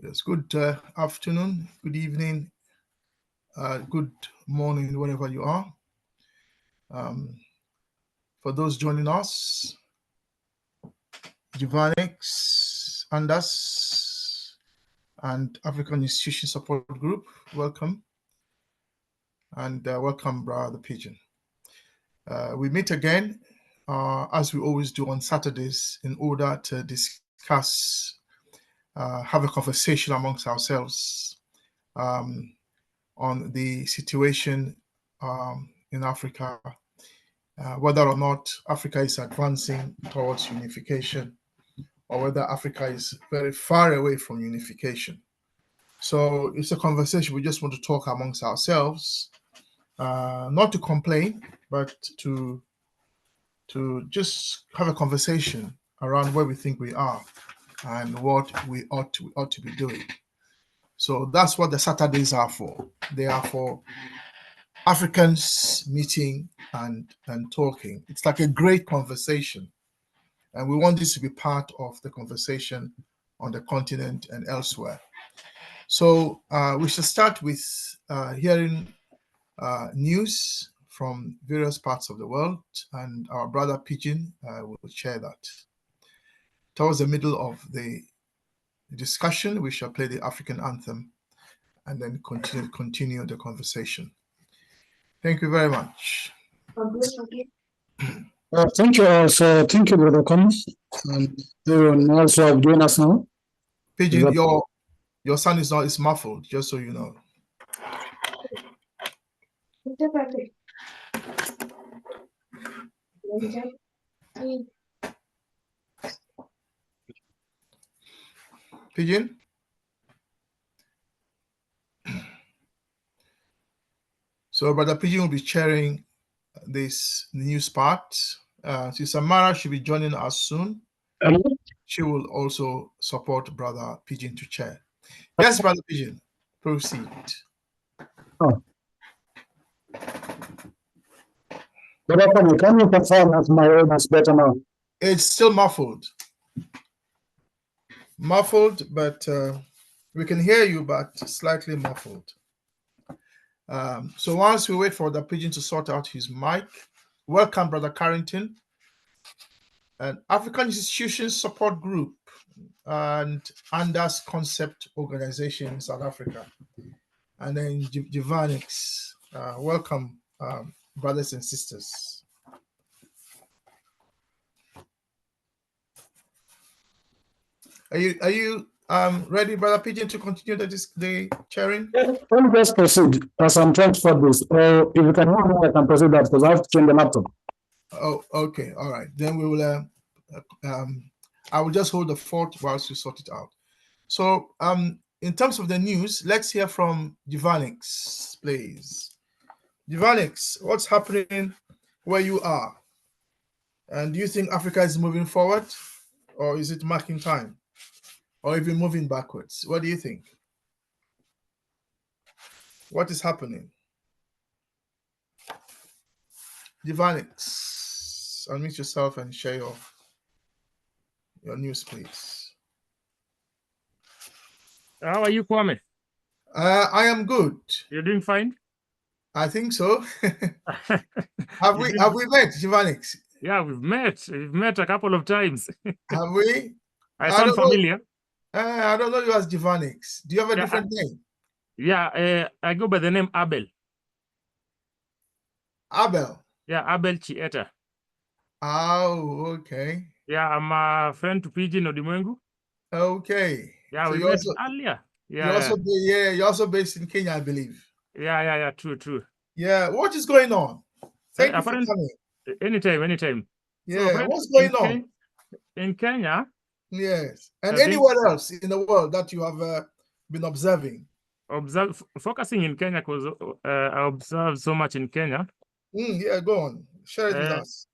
Yes, good afternoon, good evening, good morning, wherever you are. For those joining us, Givanix, Andas, and African Institution Support Group, welcome. And welcome, Brother Pigeon. We meet again, as we always do on Saturdays, in order to discuss, have a conversation amongst ourselves on the situation in Africa, whether or not Africa is advancing towards unification or whether Africa is very far away from unification. So it's a conversation we just want to talk amongst ourselves, not to complain, but to just have a conversation around where we think we are and what we ought to be doing. So that's what the Saturdays are for. They are for Africans meeting and talking. It's like a great conversation, and we want this to be part of the conversation on the continent and elsewhere. So we shall start with hearing news from various parts of the world, and our brother Pigeon will share that. Towards the middle of the discussion, we shall play the African anthem and then continue the conversation. Thank you very much. Thank you also. Thank you, Brother Thomas. And everyone also have joined us now. Pigeon, your sound is muffled, just so you know. Pigeon? So Brother Pigeon will be sharing this news part. Sister Mara should be joining us soon. She will also support Brother Pigeon to chair. Yes, Brother Pigeon, proceed. Oh. Brother Thomas, can you confirm that my audio is better now? It's still muffled. Muffled, but we can hear you, but slightly muffled. So once we wait for the Pigeon to sort out his mic, welcome, Brother Carrington, an African Institution Support Group and Andas Concept Organization in South Africa. And then Givanix, welcome, brothers and sisters. Are you ready, Brother Pigeon, to continue the sharing? Let me just proceed as I'm trying to start this. Or if you can hear me, I can proceed that because I have to change the laptop. Oh, okay, all right. Then we will. I will just hold the fort whilst you sort it out. So, in terms of the news, let's hear from Givanix, please. Givanix, what's happening where you are? And do you think Africa is moving forward, or is it marking time, or even moving backwards? What do you think? What is happening? Givanix, unmute yourself and share your news, please. How are you, Kwame? I am good. You're doing fine? I think so. Have we met, Givanix? Yeah, we've met a couple of times. Have we? I sound familiar. I don't know you as Givanix. Do you have a different name? Yeah, I go by the name Abel. Abel? Yeah, Abel Chieta. Oh, okay. Yeah, I'm a friend to Pigeon Odimwengu. Okay. Yeah, so we met earlier. Yeah. You're also based in Kenya, I believe. Yeah, true. Yeah, what is going on? Thank you for coming. Anytime. Yeah, so, what's going on? In Kenya? Yes, and anywhere else in the world that you have been observing? Focusing in Kenya because I observe so much in Kenya. Yeah, go on. Share it with us.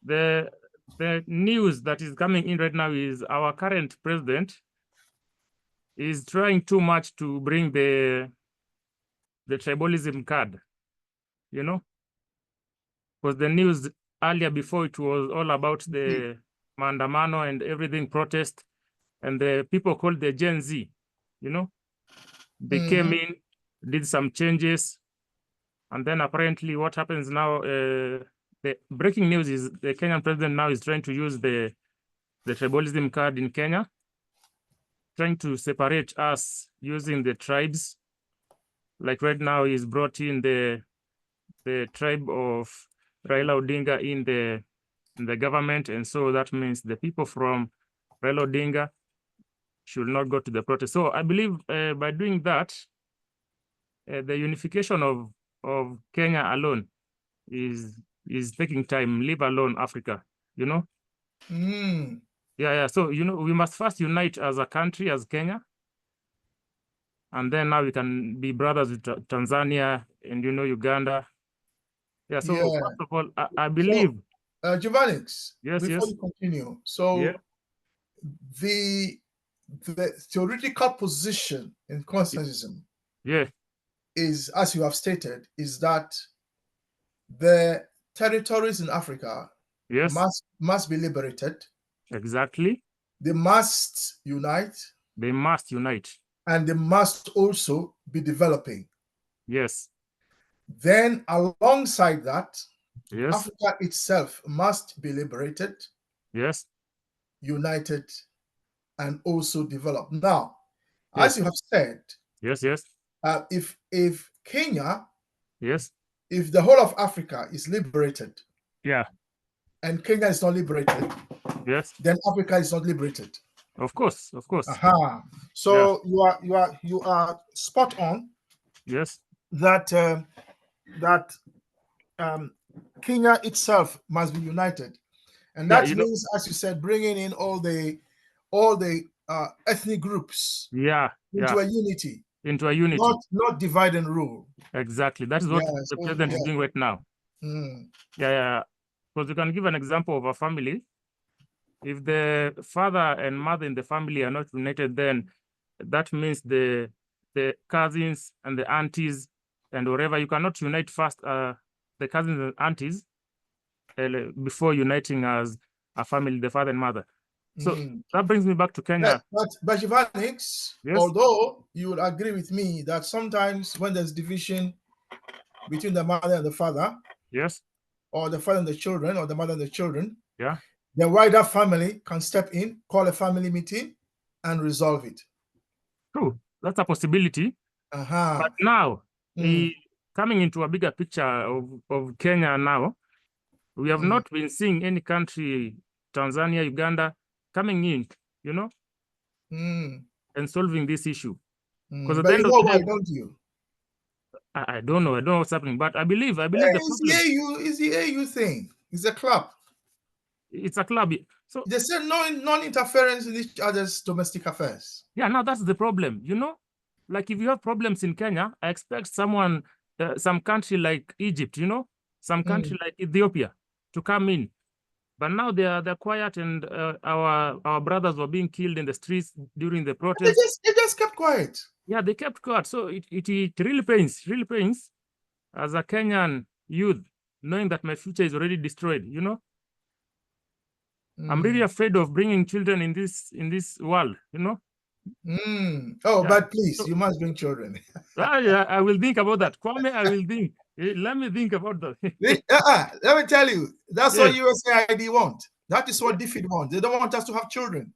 The news that is coming in right now is our current president is trying too much to bring the tribalism card, you know, because the news earlier before it was all about the maandamano and everything protest, and the people called the Gen Z, you know. They came in, did some changes, and then apparently what happens now, the breaking news is the Kenyan president now is trying to use the tribalism card in Kenya, trying to separate us using the tribes. Like right now, he's brought in the tribe of Raila Odinga in the government, and so that means the people from Raila Odinga should not go to the protest. So I believe by doing that, the unification of Kenya alone is taking time. Leave alone Africa, you know. Yeah. So we must first unite as a country, as Kenya, and then now we can be brothers with Tanzania and Uganda. Yeah. So first of all, I believe. So, Giovanix, yes. Before you continue, so the theoretical position in consensusism, is, as you have stated, is that the territories in Africa must be liberated. Exactly. They must unite. They must unite. And they must also be developing. Yes. Then alongside that, Africa itself must be liberated. Yes. United and also developed. Now, as you have said, if Kenya, if the whole of Africa is liberated, and Kenya is not liberated, then Africa is not liberated. Of course. So you are spot on. Yes. That Kenya itself must be united, and that means, as you said, bringing in all the ethnic groups into a unity, not divide and rule. Exactly. That is what the president is doing right now. Because you can give an example of a family. If the father and mother in the family are not united, then that means the cousins and the aunties and whatever, you cannot unite first the cousins and aunties before uniting as a family, the father and mother. So that brings me back to Kenya. But Giovanix, although you would agree with me that sometimes when there's division between the mother and the father, or the father and the children, or the mother and the children, the wider family can step in, call a family meeting, and resolve it. True, that's a possibility. But now, coming into a bigger picture of Kenya now, we have not been seeing any country, Tanzania, Uganda, coming in, and solving this issue. Because but you know why, don't you? I don't know. I don't know what's happening, but I believe the problem. It's the AU thing. It's a club. It's a club. So they said non-interference in each other's domestic affairs. Yeah, now that's the problem. Like if you have problems in Kenya, I expect someone, some country like Egypt, some country like Ethiopia to come in. But now they're quiet, and our brothers were being killed in the streets during the protest. They just kept quiet. Yeah, they kept quiet. So it really pains as a Kenyan youth, knowing that my future is already destroyed. I'm really afraid of bringing children in this world. But please, you must bring children. I will think about that. Kwame, I will think. Let me think about that. Let me tell you, that's what USAID want. That is what DFID wants. They don't want us to have children.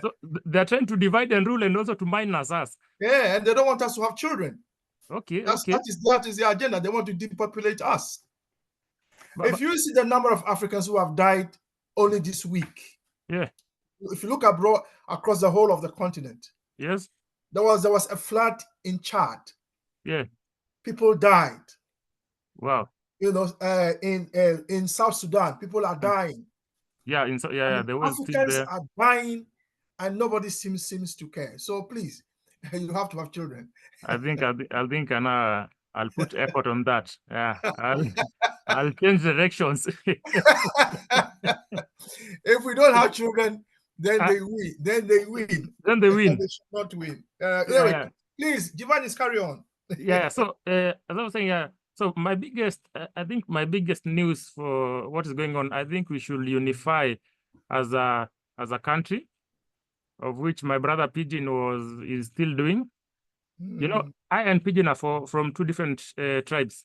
So they're trying to divide and rule, and also to minus us. Yeah, and they don't want us to have children. Okay. That is the agenda. They want to depopulate us. If you see the number of Africans who have died only this week, if you look abroad across the whole of the continent, there was a flood in Chad. People died. Wow. In South Sudan, people are dying. Africans are dying, and nobody seems to care. So please, you have to have children. I think I'll put effort on that. Yeah, I'll change directions. If we don't have children, then they win. Then they win. They should not win. Anyway, please, Giovanni, carry on. So as I was saying, so I think my biggest news for what is going on, I think we should unify as a country. of which my brother Pigeon is still doing. You know, I and Pigeon are from two different tribes,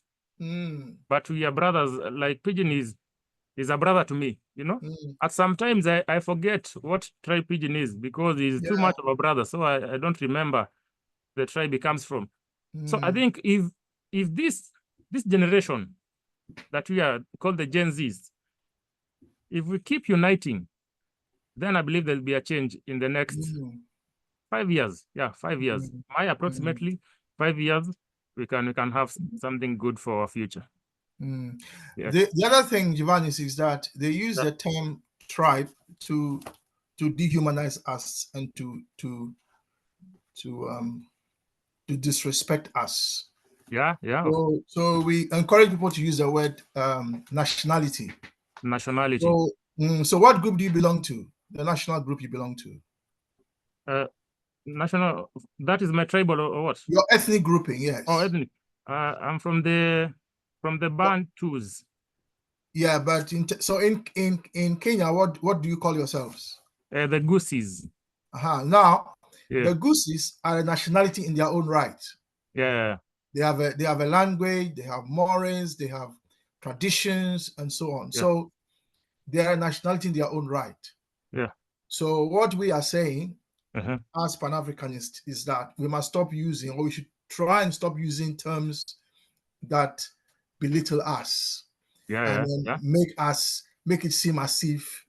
but we are brothers. Like Pigeon is a brother to me. You know, at sometimes I forget what tribe Pigeon is because he's too much of a brother, so I don't remember the tribe he comes from. So I think if this generation that we are called the Gen Zs, if we keep uniting, then I believe there'll be a change in the next 5 years. Yeah, 5 years. Approximately 5 years, we can have something good for our future. Yeah. The other thing, Giovannis, is that they use the term tribe to dehumanize us and to disrespect us. Yeah. So we encourage people to use the word nationality. Nationality. So what group do you belong to? The national group you belong to? National. That is my tribal or what? Your ethnic grouping, yes. Oh, ethnic. I'm from the Bantus. Yeah, but in Kenya, what do you call yourselves? The Gusis. Now, the Gusis are a nationality in their own right. Yeah. They have a language, they have mores, they have traditions, and so on. So they are a nationality in their own right. Yeah. So what we are saying as Pan-Africanists is that we must stop using, or we should try and stop using terms that belittle us. Make it seem as if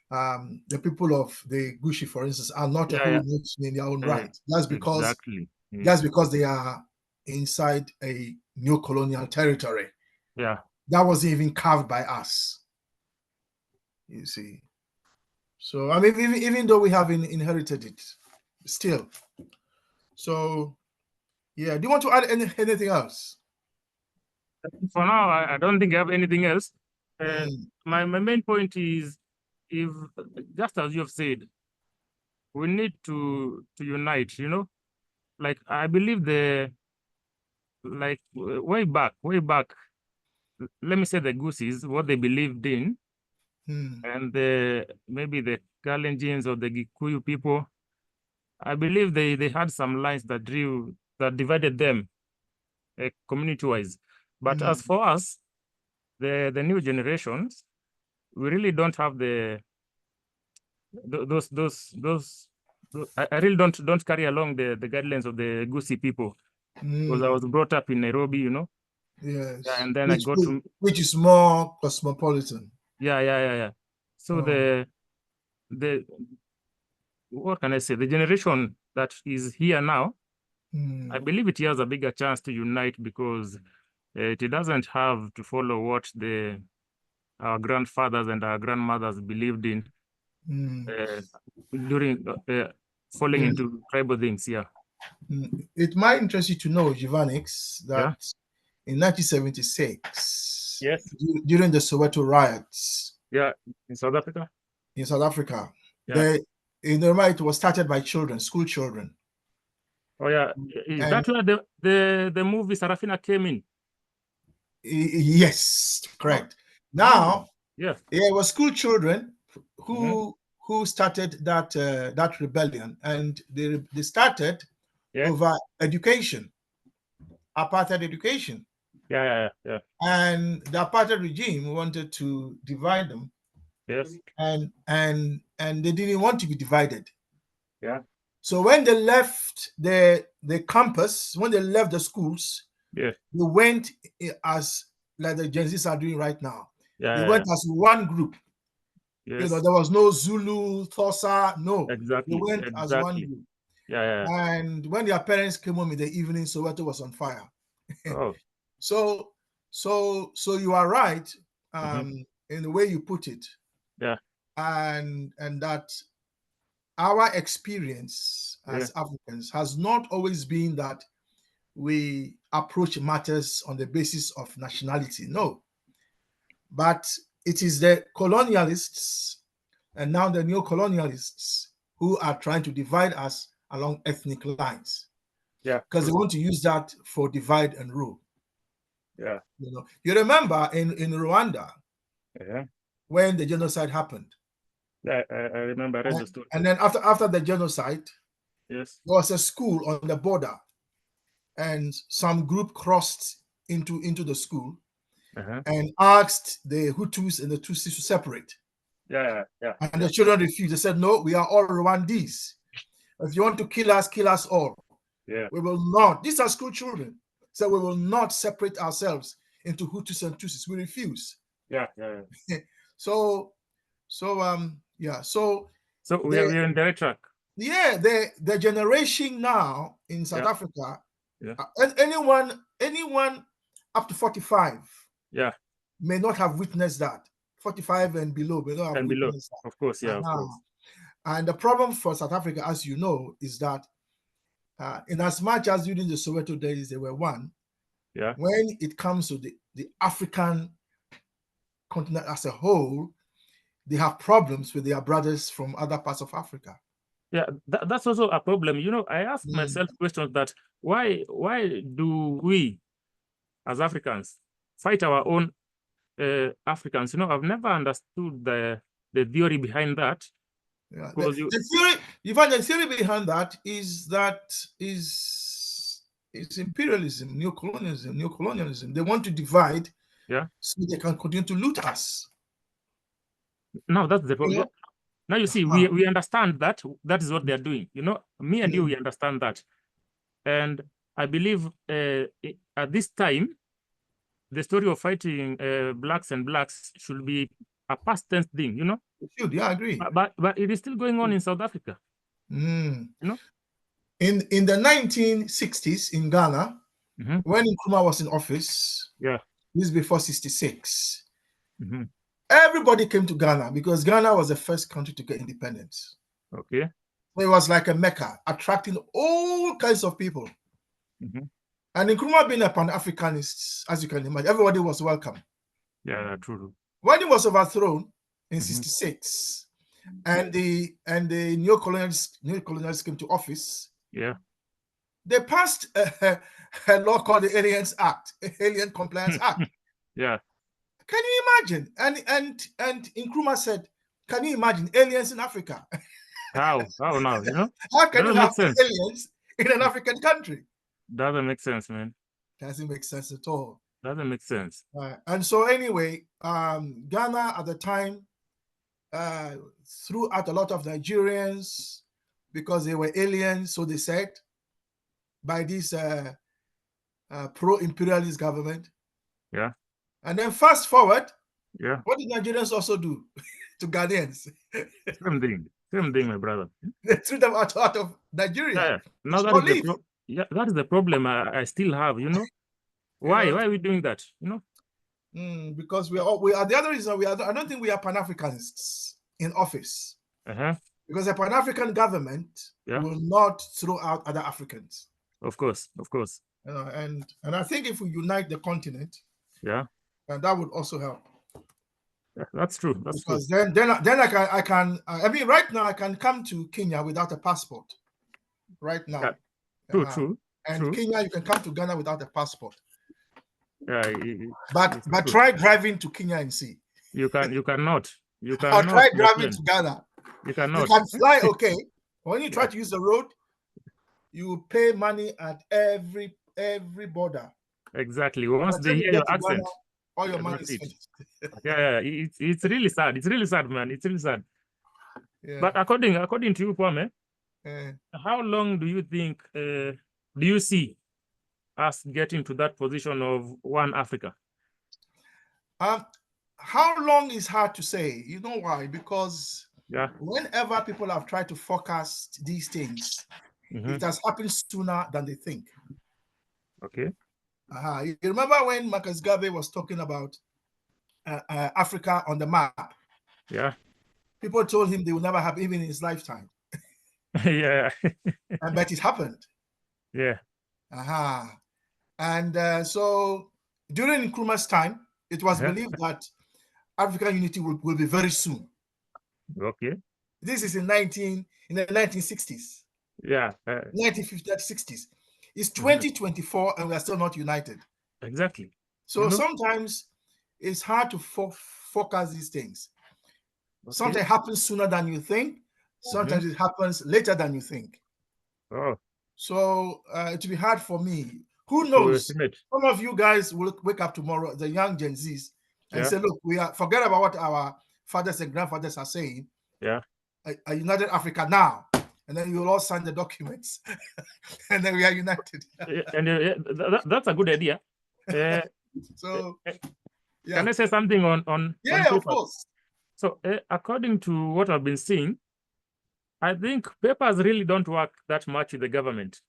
the people of the Gushi, for instance, are not a whole nation in their own right. That's because they are inside a new colonial territory. Yeah. That wasn't even carved by us. You see. So I mean, even though we have inherited it, still. So yeah, do you want to add anything else? For now, I don't think I have anything else. My main point is, if just as you have said, we need to unite. You know, like I believe way back. Let me say the Gusis, what they believed in, and maybe the Kalenjins or the Gikuyu people. I believe they had some lines that divided them community-wise. But as for us, the new generations, we really don't have those. I really don't carry along the guidelines of the Gusi people, because I was brought up in Nairobi, you know. Yes. And then I got to, which is more cosmopolitan. Yeah. So the what can I say? The generation that is here now, I believe it has a bigger chance to unite, because it doesn't have to follow what our grandfathers and our grandmothers believed in during falling into tribal things. Yeah. It might interest you to know, Giovanix, that in 1976, during the Soweto riots, in South Africa, it was started by school children. Oh yeah, is that where the movie Sarafina came in? Yes, correct. Now, it was school children who started that rebellion, and they started over education, apartheid education. Yeah. And the apartheid regime wanted to divide them. Yes. And they didn't want to be divided. Yeah. So when they left the campus, when they left the schools, they went as like the Gen Zs are doing right now. They went as one group. Yes. You know, there was no Zulu, Xhosa, no. Exactly. They went as one group. Yeah. And when their parents came home in the evening, Soweto was on fire. Oh. So you are right in the way you put it. Yeah. And that our experience as Africans has not always been that we approach matters on the basis of nationality. No. But it is the colonialists and now the neo-colonialists who are trying to divide us along ethnic lines. Yeah. Because they want to use that for divide and rule. Yeah. You remember in Rwanda, when the genocide happened, I remember. I read the story. And then after the genocide, Yes. there was a school on the border, and some group crossed into the school and asked the Hutus and the Tutsis to separate. Yeah. And the children refused. They said, "No, we are all Rwandese. If you want to kill us all. Yeah. We will not." These are school children. So we will not separate ourselves into Hutus and Tutsis. We refuse. Yeah. So we're in the right track. Yeah, the generation now in South Africa, and anyone up to 45 may not have witnessed that. 45 and below may not have witnessed that. Of course, of course. And the problem for South Africa, as you know, is that in as much as during the Soweto days they were one, when it comes to the African continent as a whole, they have problems with their brothers from other parts of Africa. Yeah, that's also a problem. You know, I ask myself questions that why do we as Africans fight our own Africans? You know, I've never understood the theory behind that. Yeah. The theory behind that is imperialism, neocolonialism. They want to divide, so they can continue to loot us. No, that's the problem. Now you see, we understand that is what they're doing. You know, me and you, we understand that, and I believe at this time, the story of fighting blacks and blacks should be a past tense thing. You know. It should, I agree. But it is still going on in South Africa. You know, in the 1960s in Ghana, when Nkrumah was in office, this is before 66. Everybody came to Ghana because Ghana was the first country to get independence. Okay. It was like a mecca, attracting all kinds of people. And Nkrumah being a Pan-Africanist, as you can imagine, everybody was welcome. Yeah, true. When he was overthrown in 66, and the neocolonialists came to office, they passed a law called the Alien Compliance Act. Can you imagine? And Nkrumah said, "Can you imagine aliens in Africa?" How now? You know, how can you have aliens in an African country? Doesn't make sense, man. Doesn't make sense at all. Doesn't make sense. And so anyway, Ghana at the time threw out a lot of Nigerians because they were aliens, so they said, by this pro-imperialist government. And then fast forward, what did Nigerians also do to Ghanaians? Same thing, my brother. They threw them out of Nigeria. Now that is the problem I still have. You know, why are we doing that? You know, because we are the other reason I don't think we are Pan-Africanists in office. Because a Pan-African government will not throw out other Africans. Of course. And I think if we unite the continent, and that would also help. Yeah, that's true. Because then I can. I mean, right now I can come to Kenya without a passport. Right now. True. And Kenya, you can come to Ghana without a passport. But try driving to Kenya and see. You cannot. You cannot. Or try driving to Ghana. You cannot. You can fly, okay. When you try to use the road, you pay money at every border. Exactly. Once they hear your accent, Ghana, all your money is finished. It's really sad. It's really sad, man. It's really sad. But according to you, Kwame, how long do you think do you see us getting to that position of one Africa? How long is hard to say. You know why? Because whenever people have tried to forecast these things, it has happened sooner than they think. Okay. You remember when Marcus Garvey was talking about Africa on the map? People told him they would never happen even in his lifetime. But it happened. And so during Nkrumah's time, it was believed that African unity will be very soon. Okay. This is in the 1960s. 1950s, 60s. It's 2024 and we are still not united. Exactly. So sometimes it's hard to forecast these things. Sometimes it happens sooner than you think. Sometimes it happens later than you think. Oh. So it will be hard for me. Who knows? Some of you guys will wake up tomorrow, the young Gen Zs, and say, look, forget about what our fathers and grandfathers are saying. Yeah. A united Africa now. And then you will all sign the documents. And then we are united. And that's a good idea. So, yeah. Can I say something on Yeah, on of course. So according to what I've been seeing, I think papers really don't work that much with the government.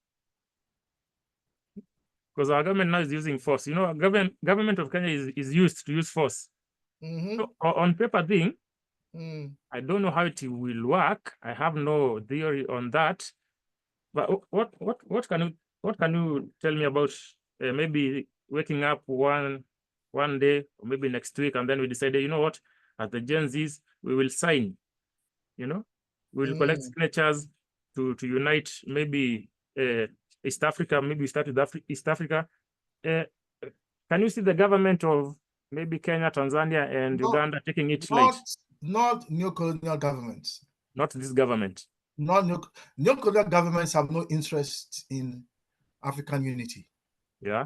Because our government now is using force. You know, government of Kenya is used to use force. So on paper thing, I don't know how it will work. I have no theory on that. But what can you tell me about maybe waking up one day or maybe next week, and then we decided, you know what, as the Gen Zs, we will sign. You know, we'll collect signatures to unite maybe East Africa. Maybe we start with East Africa. Can you see the government of maybe Kenya, Tanzania, and Uganda taking it late? Not neo-colonial governments. Not this government. Neo-colonial governments have no interest in African unity. Yeah.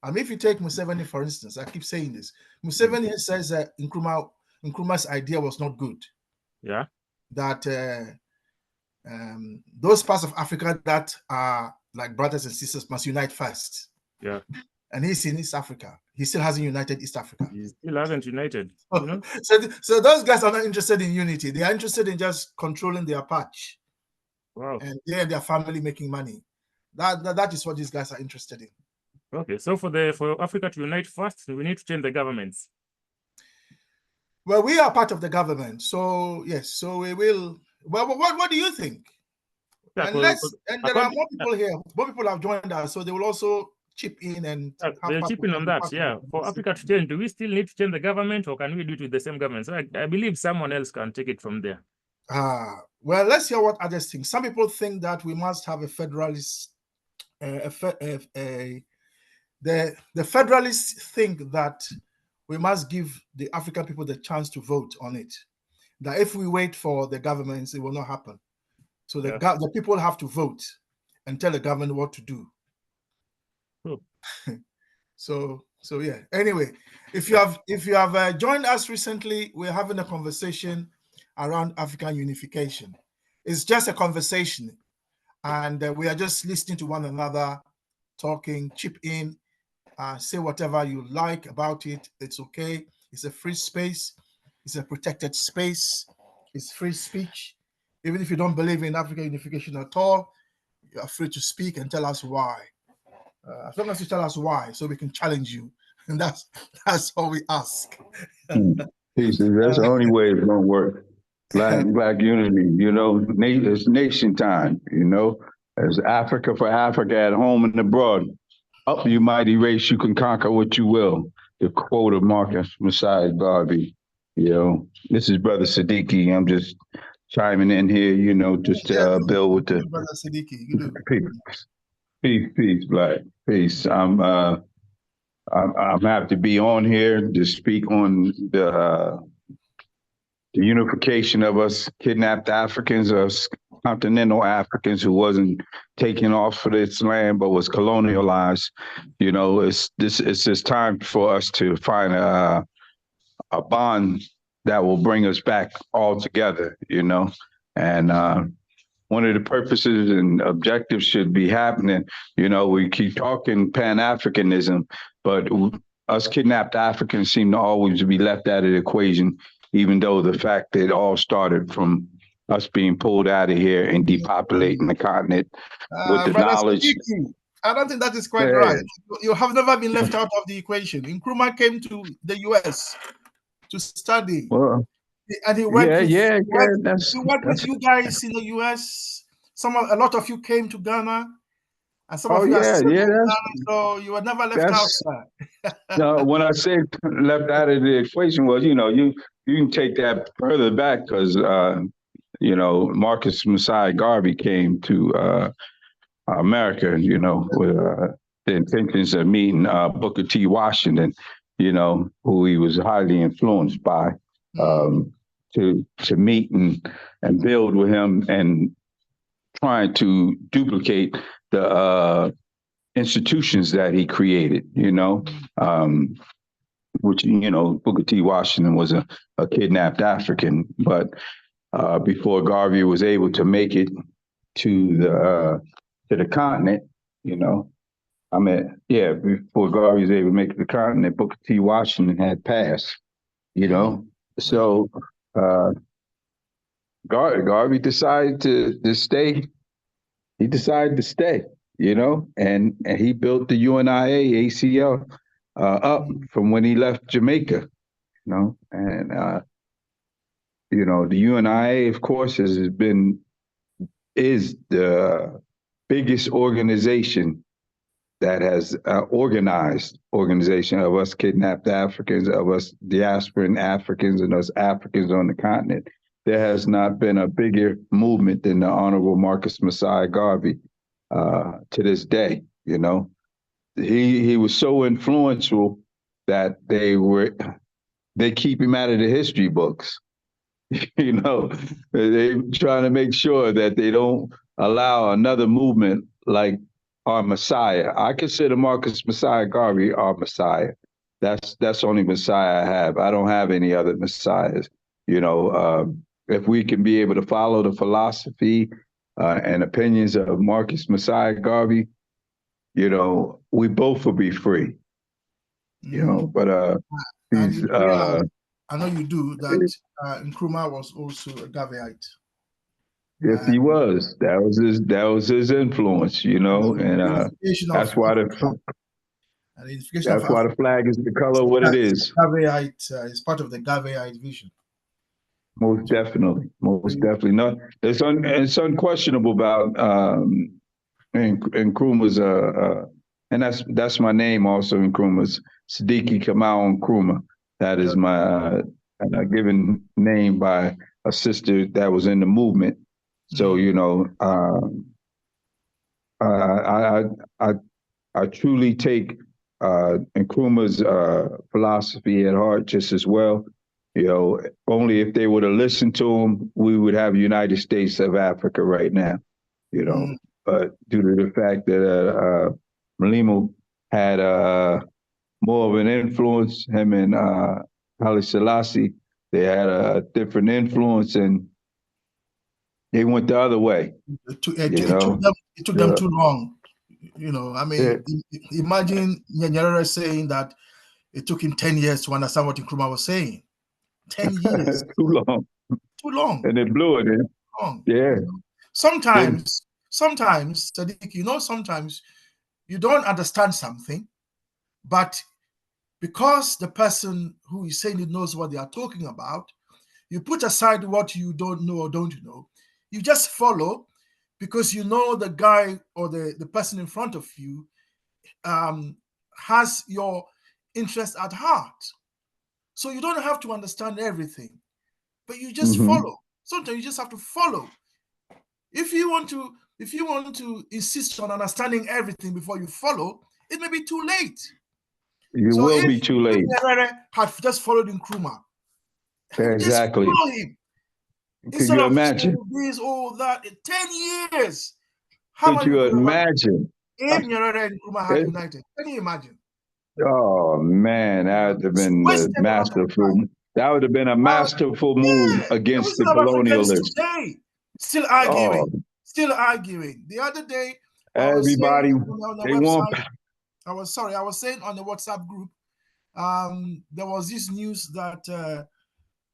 I mean, if you take Museveni, for instance, I keep saying this. Museveni says that Nkrumah's idea was not good. Yeah. That those parts of Africa that are like brothers and sisters must unite first. Yeah. And he's in East Africa. He still hasn't united East Africa. He still hasn't united. You know? So those guys are not interested in unity. They are interested in just controlling their patch. Wow. And they and their family making money. That is what these guys are interested in. Okay, so for Africa to unite first, we need to change the governments. Well, we are part of the government, so yes. So we will. Well, what do you think? Yeah, and there are more people here. More people have joined us, so they will also chip in and they'll chip in on that. Yeah, for Africa to change, do we still need to change the government, or can we do it with the same government? So I believe someone else can take it from there. Well, let's hear what others think. Some people think that we must have a federalist. The federalists think that we must give the African people the chance to vote on it. That if we wait for the governments, it will not happen. So the people have to vote and tell the government what to do. So yeah. Anyway, if you have joined us recently, we're having a conversation around African unification. It's just a conversation, and we are just listening to one another, talking, chip in, say whatever you like about it. It's okay. It's a free space. It's a protected space. It's free speech. Even if you don't believe in African unification at all, you are free to speak and tell us why. As long as you tell us why, so we can challenge you. And that's all we ask. That's the only way it's going to work. Black unity, you know, it's nation time, you know, as Africa for Africa at home and abroad. Up, you mighty race, you can conquer what you will. The quote of Marcus Messiah Garvey. You know, this is Brother Siddiqui. I'm just chiming in here, you know, just to build with the Brother Siddiqui. You do. Peace, Black. Peace. I'm happy to be on here to speak on the unification of us kidnapped Africans, us continental Africans who wasn't taken off for this land but was colonialized. You know, it's just time for us to find a bond that will bring us back all together, you know. And one of the purposes and objectives should be happening. You know, we keep talking Pan-Africanism, but us kidnapped Africans seem to always be left out of the equation, even though the fact that it all started from us being pulled out of here and depopulating the continent with the knowledge. Siddiqui, I don't think that is quite right. You have never been left out of the equation. Nkrumah came to the US to study. Well, and he worked with you guys in the US. A lot of you came to Ghana. And some of you are Ghana, so you were never left out. No, when I say left out of the equation was, you know, you can take that further back because, you know, Marcus Messiah Garvey came to America, you know, with the intentions of meeting Booker T. Washington, you know, who he was highly influenced by, to meet and build with him and trying to duplicate the institutions that he created, which, Booker T. Washington was a kidnapped African, but before Garvey was able to make it to the continent, before Garvey was able to make it to the continent, Booker T. Washington had passed, So Garvey decided to stay. He decided to stay, and he built the UNIA, ACL up from when he left Jamaica, and the UNIA, of course, is the biggest organization that has organized organization of us kidnapped Africans, of us diasporan Africans, and us Africans on the continent. There has not been a bigger movement than the Honorable Marcus Messiah Garvey to this day. He was so influential that they keep him out of the history books. They trying to make sure that they don't allow another movement like our Messiah. I consider Marcus Messiah Garvey our Messiah. That's the only Messiah I have. I don't have any other Messiahs. If we can be able to follow the philosophy and opinions of Marcus Messiah Garvey, we both will be free. But these I know you do that. Nkrumah was also a Garveyite. Yes, he was. That was his influence, and that's why the flag is the color what it is. Garveyite is part of the Garveyite vision. Most definitely. No, it's unquestionable about Nkrumah's and that's my name also. Nkrumah's Siddiqui Kamal Nkrumah. That is my given name by a sister that was in the movement. So I truly take Nkrumah's philosophy at heart just as well. Only if they would have listened to him, we would have United States of Africa right now. But due to the fact that Malema had more of an influence, him and Haile Selassie, they had a different influence, and they went the other way. It took them too long. Imagine Nyerere saying that it took him 10 years to understand what Nkrumah was saying. 10 years. Too long. And they blew it in. Yeah. Sometimes, Sadiq, sometimes you don't understand something, but because the person who is saying it knows what they are talking about, you put aside what you don't know or don't know. You just follow because you know the guy or the person in front of you has your interest at heart. So you don't have to understand everything, but you just follow. Sometimes you just have to follow. If you want to insist on understanding everything before you follow, it may be too late. It will be too late. Had just followed Nkrumah. Exactly. Just follow him. Could you imagine? This, all that, 10 years. Could you imagine? If Nyerere and Nkrumah had united, can you imagine? Oh man, that would have been masterful. That would have been a masterful move against the colonialists. Today, still arguing. The other day, everybody they want. I was saying on the WhatsApp group, there was this news that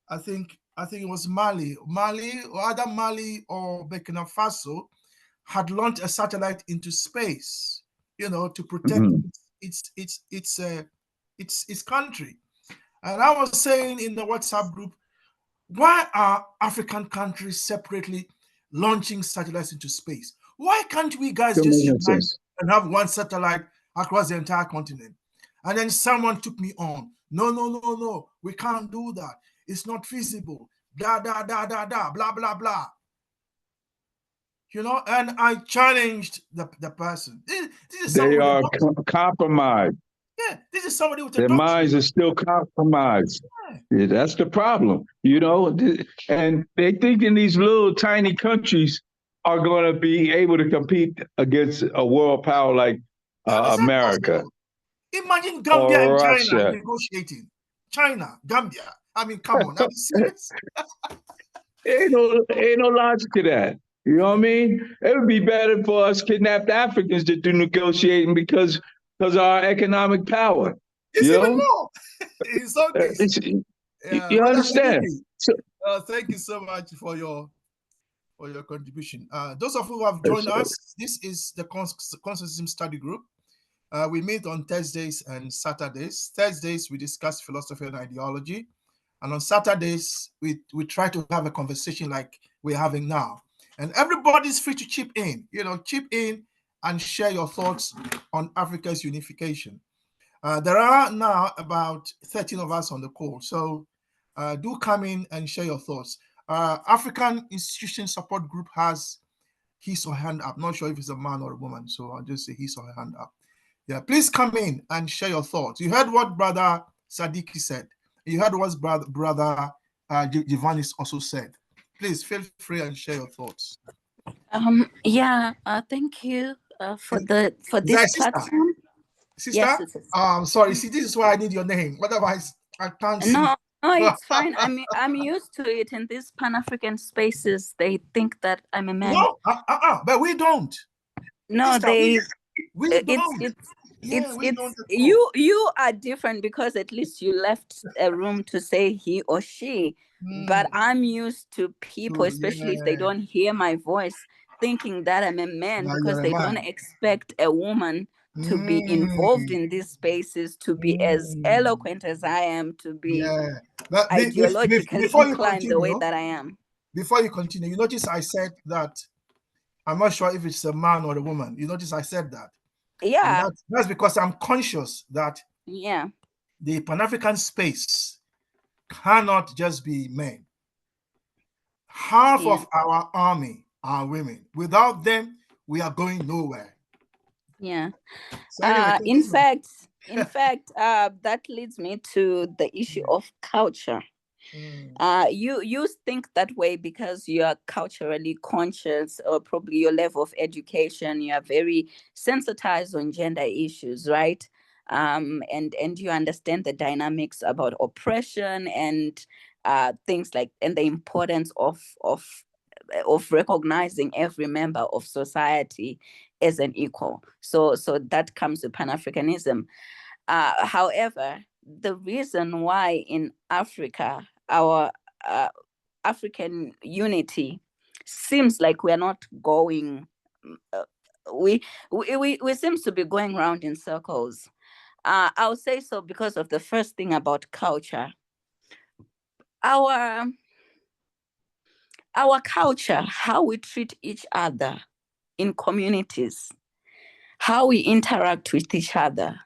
I think it was Mali or either Mali or Burkina Faso had launched a satellite into space, to protect its country. And I was saying in the WhatsApp group, why are African countries separately launching satellites into space? Why can't we guys just unite and have one satellite across the entire continent? And then someone took me on. No, we can't do that. It's not feasible. Blah, blah, blah, blah, blah, blah, blah, blah. And I challenged the person. They are compromised. Yeah, this is somebody with their minds are still compromised. Yeah, that's the problem, you know. And they thinking these little tiny countries are going to be able to compete against a world power like How is that America possible? Imagine Gambia and or China Russia. negotiating. China, Gambia. I mean, come on, are you serious? Ain't no logic to that. You know what I mean? It would be better for us kidnapped Africans to do negotiating because of our economic power. It's You even know, more. In some cases. Yeah, you but understand? absolutely. So, Thank you so much for your contribution. Those of you who have joined us, this is the Consensus Study Group. We meet on Thursdays and Saturdays. Thursdays, we discuss philosophy and ideology. And on Saturdays, we try to have a conversation like we're having now. And everybody's free to chip in, chip in and share your thoughts on Africa's unification. There are now about 13 of us on the call. So do come in and share your thoughts. African Institution Support Group has his or her hand up. Not sure if it's a man or a woman, so I'll just say his or her hand up. Yeah, please come in and share your thoughts. You heard what Brother Sadiki said. You heard what Brother Giovannis also said. Please feel free and share your thoughts. Thank you for this platform. Sister? Yes, it is. Sorry, see, this is why I need your name. Otherwise, I can't see. No, it's fine. I'm used to it in these Pan-African spaces. They think that I'm a man. No, but we don't. No, Sister, we don't. You are different because at least you left a room to say he or she. But I'm used to people, especially if they don't hear my voice, thinking that I'm a man because they don't expect a woman to be involved in these spaces, to be as eloquent as I am, to be ideologically inclined the way that I am. Before you continue, you notice I said that I'm not sure if it's a man or a woman. You notice I said that. Yeah. That's because I'm conscious that the Pan-African space cannot just be men. Half of our army are women. Without them, we are going nowhere. Yeah. So anyway, in fact, that leads me to the issue of culture. You think that way because you are culturally conscious, or probably your level of education, you are very sensitized on gender issues, right? And you understand the dynamics about oppression and things like, and the importance of recognizing every member of society as an equal. So that comes to Pan-Africanism. However, the reason why in Africa our African unity seems like we're not going, we seems to be going round in circles. I'll say so because of the first thing about culture. Our culture, how we treat each other in communities, how we interact with each other.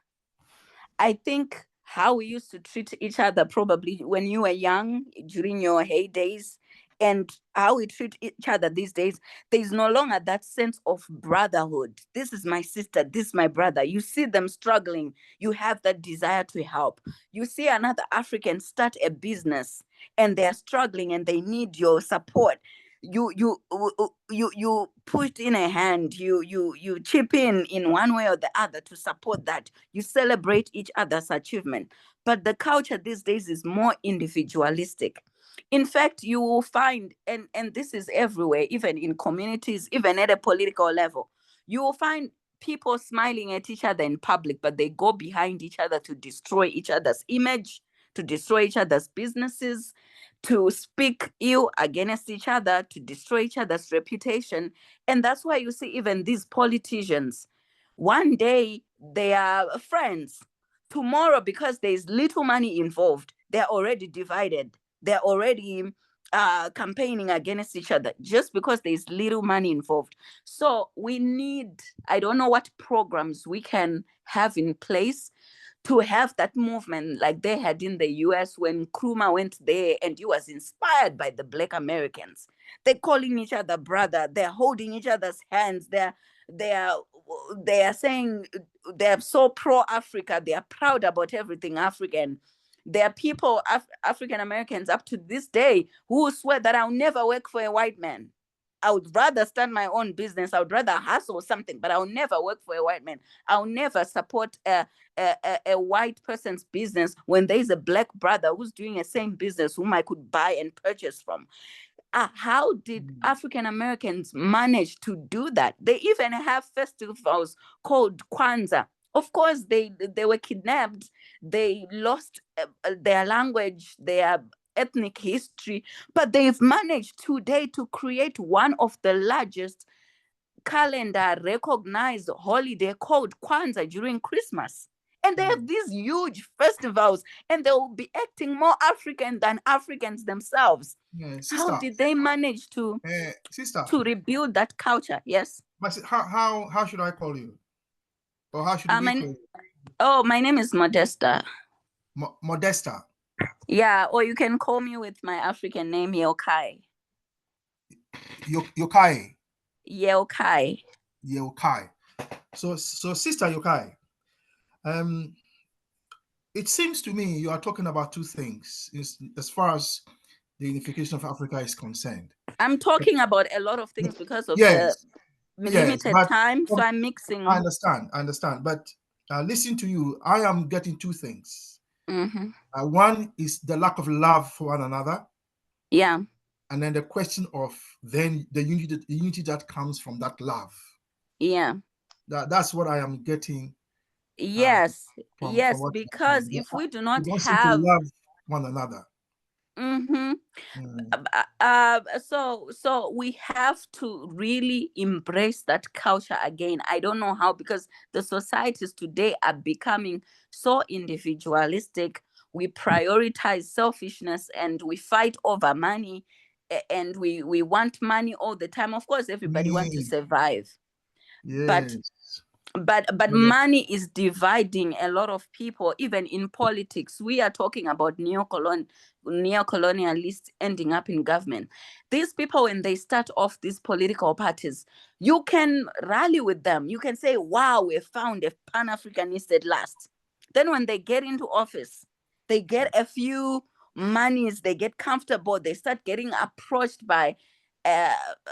I think how we used to treat each other probably when you were young, during your heydays, and how we treat each other these days, there's no longer that sense of brotherhood. This is my sister, this is my brother. You see them struggling, you have that desire to help. You see another African start a business and they're struggling and they need your support. You put in a hand, you chip in one way or the other to support that. You celebrate each other's achievement. But the culture these days is more individualistic. In fact, you will find, and this is everywhere, even in communities, even at a political level, you will find people smiling at each other in public, but they go behind each other to destroy each other's image, to destroy each other's businesses, to speak ill against each other, to destroy each other's reputation. And that's why you see even these politicians, one day they are friends. Tomorrow, because there's little money involved, they're already divided. They're already campaigning against each other just because there's little money involved. So we need, I don't know what programs we can have in place to have that movement like they had in the US when Nkrumah went there and he was inspired by the Black Americans. They're calling each other brother. They're holding each other's hands. They are saying they're so pro-Africa. They are proud about everything African. There are people, African Americans up to this day, who swear that I'll never work for a white man. I would rather start my own business. I would rather hustle something, but I'll never work for a white man. I'll never support a white person's business when there's a black brother who's doing the same business whom I could buy and purchase from. How did African Americans manage to do that? They even have festivals called Kwanzaa. Of course, they were kidnapped. They lost their language, their ethnic history, but they've managed today to create one of the largest calendar recognized holiday called Kwanzaa during Christmas. And they have these huge festivals, and they will be acting more African than Africans themselves. Sister, how did they manage to rebuild that culture? Yes. But how should I call you? Or how should we call you? Oh, my name is Modesta. Modesta. Yeah, or you can call me with my African name, Yokai. Yokai. Yokai. Yokai. So Sister Yokai, it seems to me you are talking about two things as far as the unification of Africa is concerned. I'm talking about a lot of things because of the limited time, so I'm mixing. I understand. But listen to you, I am getting two things. One is the lack of love for one another. Yeah. And then the question of then the unity that comes from that love. Yeah. That's what I am getting. Yes. Because if we do not have love one another. So we have to really embrace that culture again. I don't know how, because the societies today are becoming so individualistic. We prioritize selfishness and we fight over money, and we want money all the time. Of course, everybody wants to survive. Yes. But money is dividing a lot of people, even in politics. We are talking about neocolonialists ending up in government. These people, when they start off these political parties, you can rally with them. You can say, wow, we found a Pan-Africanist at last. Then when they get into office, they get a few monies, they get comfortable, they start getting approached by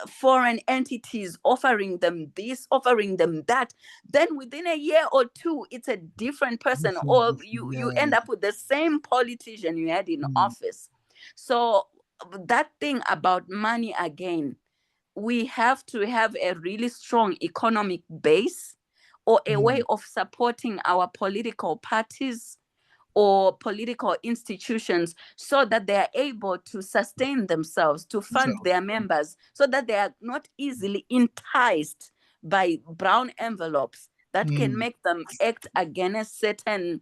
foreign entities offering them this, offering them that. Then within a year or two, it's a different person, or you end up with the same politician you had in office. So that thing about money, again, we have to have a really strong economic base, or a way of supporting our political parties or political institutions, so that they are able to sustain themselves, to fund their members, so that they are not easily enticed by brown envelopes that can make them act against certain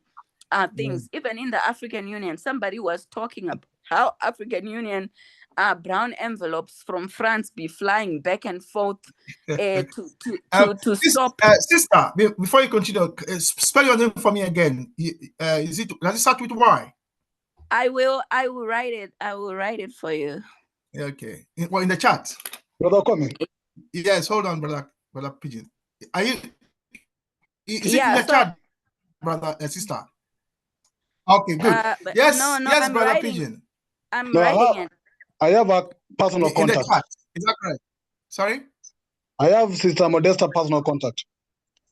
things. Even in the African Union, somebody was talking about how African Union brown envelopes from France be flying back and forth to stop. Sister, before you continue, spell your name for me again. Does it start with Y? I will write it. I will write it for you. Okay. Well, in the chat. Brother, come in. Yes, hold on, brother Pigeon. Are you? Is it in the chat, brother, sister? Okay, good. Yes, yes, I'm brother writing, Pigeon. I'm writing it. I have a personal contact. In the chat. Is that correct? Sorry? I have Sister Modesta personal contact.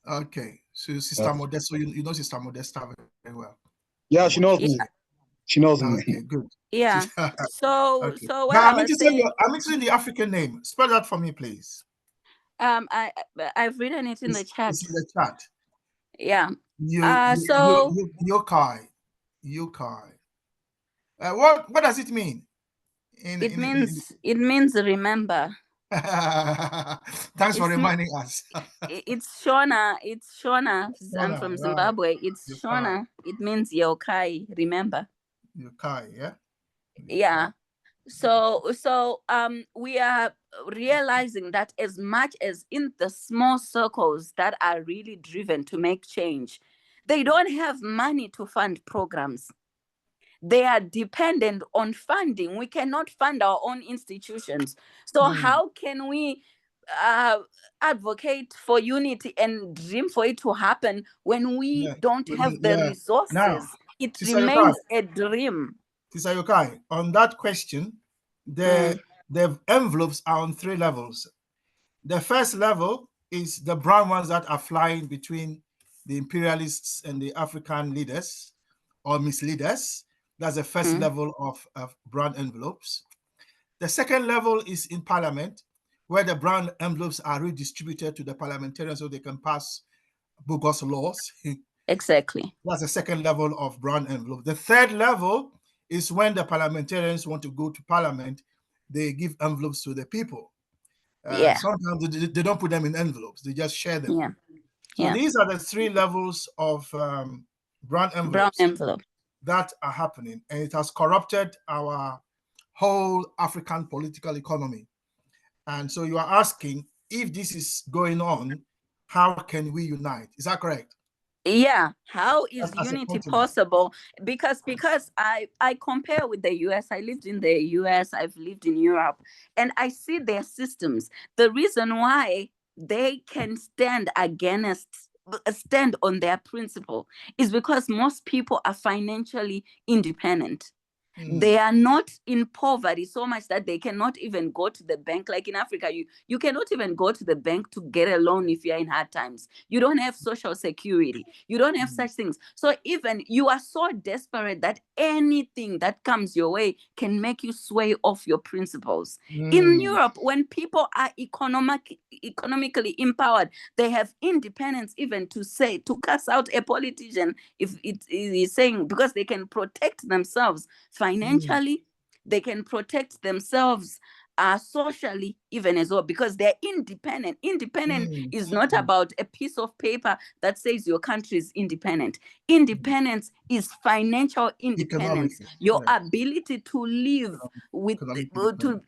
Okay. So Sister Modesta, you know Sister Modesta very well. Yeah, she knows me. She knows me. Okay, good. Yeah. So okay. so what Now, I was saying, I'm interested in the African name. Spell that for me, please. I've written it in the chat. It's in the chat. Yeah. Yokai. What does it mean? It means remember. Thanks for reminding us. It's Shona. I'm from Zimbabwe. It's Shona. It means Yokai, remember. Yokai, yeah? Yeah. So we are realizing that as much as in the small circles that are really driven to make change, they don't have money to fund programs. They are dependent on funding. We cannot fund our own institutions. So how can we advocate for unity and dream for it to happen when we don't have the resources? it Sister remains Yokai. a dream. Sister Yokai, on that question, the envelopes are on 3 levels. The first level is the brown ones that are flying between the imperialists and the African leaders or misleaders. That's the first level of brown envelopes. The second level is in parliament, where the brown envelopes are redistributed to the parliamentarians so they can pass bogus laws. Exactly. That's the second level of brown envelope. The third level is when the parliamentarians want to go to parliament, they give envelopes to the people. Sometimes they don't put them in envelopes, they just share them. Yeah. So these are the 3 levels of brown envelopes that are happening, and it has corrupted our whole African political economy. And so you are asking, if this is going on, how can we unite? Is that correct? Yeah, how is As a unity continent. possible? Because I compare with the US. I lived in the US, I've lived in Europe, and I see their systems. The reason why they can stand on their principle is because most people are financially independent. They are not in poverty so much that they cannot even go to the bank. Like in Africa, you cannot even go to the bank to get a loan if you're in hard times. You don't have social security. You don't have such things. So even you are so desperate that anything that comes your way can make you sway off your principles. In Europe, when people are economically empowered, they have independence even to cuss out a politician if it is saying, because they can protect themselves financially, they can protect themselves socially even as well, because they're independent. Independent is not about a piece of paper that says your country is independent. Independence is financial independence, your ability to live with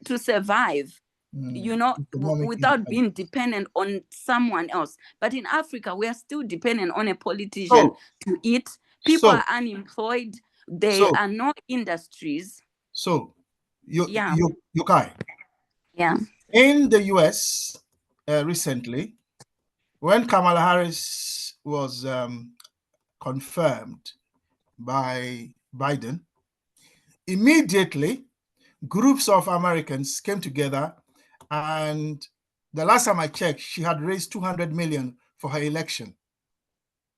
to survive, without being dependent on someone else. But in Africa, we are still dependent on a politician to eat. People are unemployed. There are no industries. So, Yeah. Yokai. Yeah. In the US recently, when Kamala Harris was confirmed by Biden, immediately groups of Americans came together, and the last time I checked, she had raised 200 million for her election.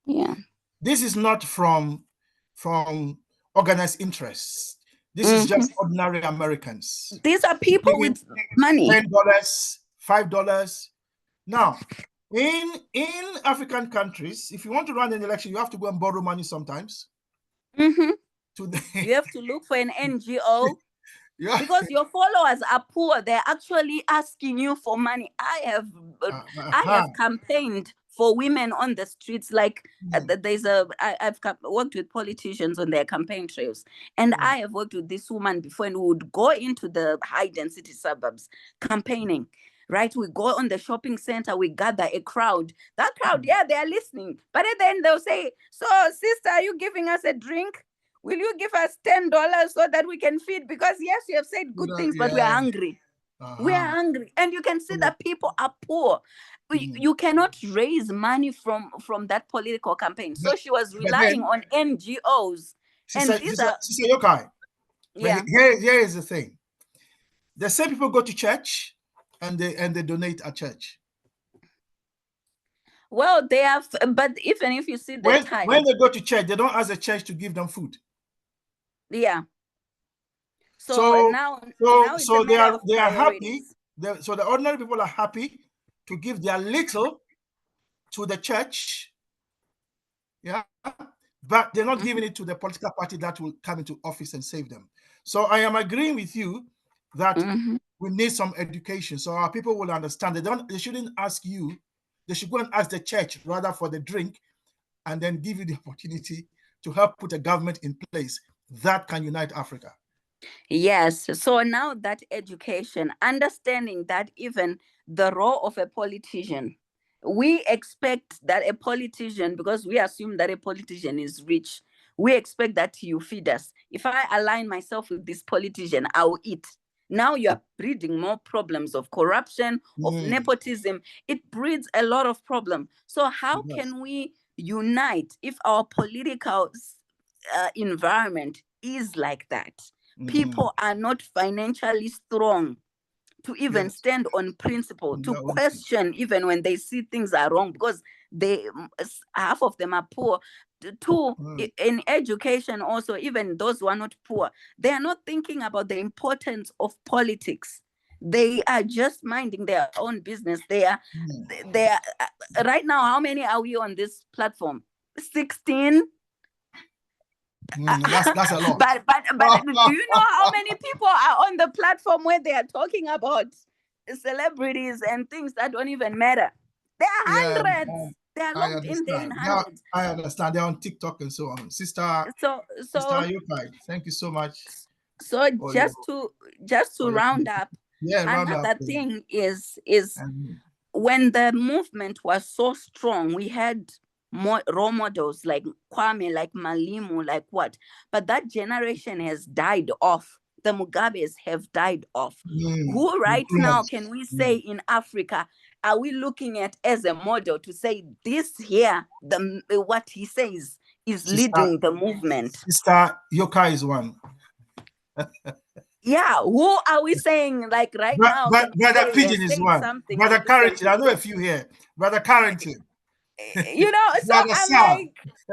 Yeah. This is not from organized interests. This is just ordinary Americans. These are people with money. $10, $5. Now, in African countries, if you want to run an election, you have to go and borrow money sometimes. You have to look for an NGO. Because your followers are poor. They're actually asking you for money. I have campaigned for women on the streets. Like I've worked with politicians on their campaign trails, and I have worked with this woman before, and we would go into the high density suburbs campaigning. Right, we go on the shopping center, we gather a crowd. That crowd, they are listening, but at the end they'll say, "So, sister, are you giving us a drink? Will you give us $10 so that we can feed? Because yes, you have said good things, but we are hungry. We are hungry." And you can see that people are poor. You cannot raise money from that political campaign. So she was relying on NGOs. Yokai. Yeah. Here is the thing. The same people go to church and they donate at church. Well, they have, but even if you see when they go to church, they don't ask the church to give them food. Yeah. So now they are happy. So the ordinary people are happy to give their little to the church, but they're not giving it to the political party that will come into office and save them. So I am agreeing with you that we need some education so our people will understand. They shouldn't ask you. They should go and ask the church rather for the drink, and then give you the opportunity to help put a government in place that can unite Africa. Yes. So now that education, understanding that even the role of a politician, we expect that a politician, because we assume that a politician is rich, we expect that you feed us. If I align myself with this politician, I will eat. Now you're breeding more problems of corruption, of nepotism. It breeds a lot of problems. So how can we unite if our political environment is like that. People are not financially strong to even stand on principle, to question even when they see things are wrong, because half of them are poor. Two, in education also, even those who are not poor, they are not thinking about the importance of politics. They are just minding their own business. They are right now, how many are we on this platform? 16. That's a lot. But do you know how many people are on the platform where they are talking about celebrities and things that don't even matter? There are hundreds. They are logged in there in hundreds. I understand. They're on TikTok and so on. Sister Yokai, thank you so much. So just to round up, another thing is when the movement was so strong, we had more role models like Kwame, like Malimu, like what? But that generation has died off. The Mugabes have died off. Who right now can we say in Africa are we looking at as a model to say this here, what he says is leading the movement? Sister Yokai is one. Yeah, who are we saying like right now? Brother Pigeon is one. Brother Carrington, I know a few here. Brother Carrington. You know, so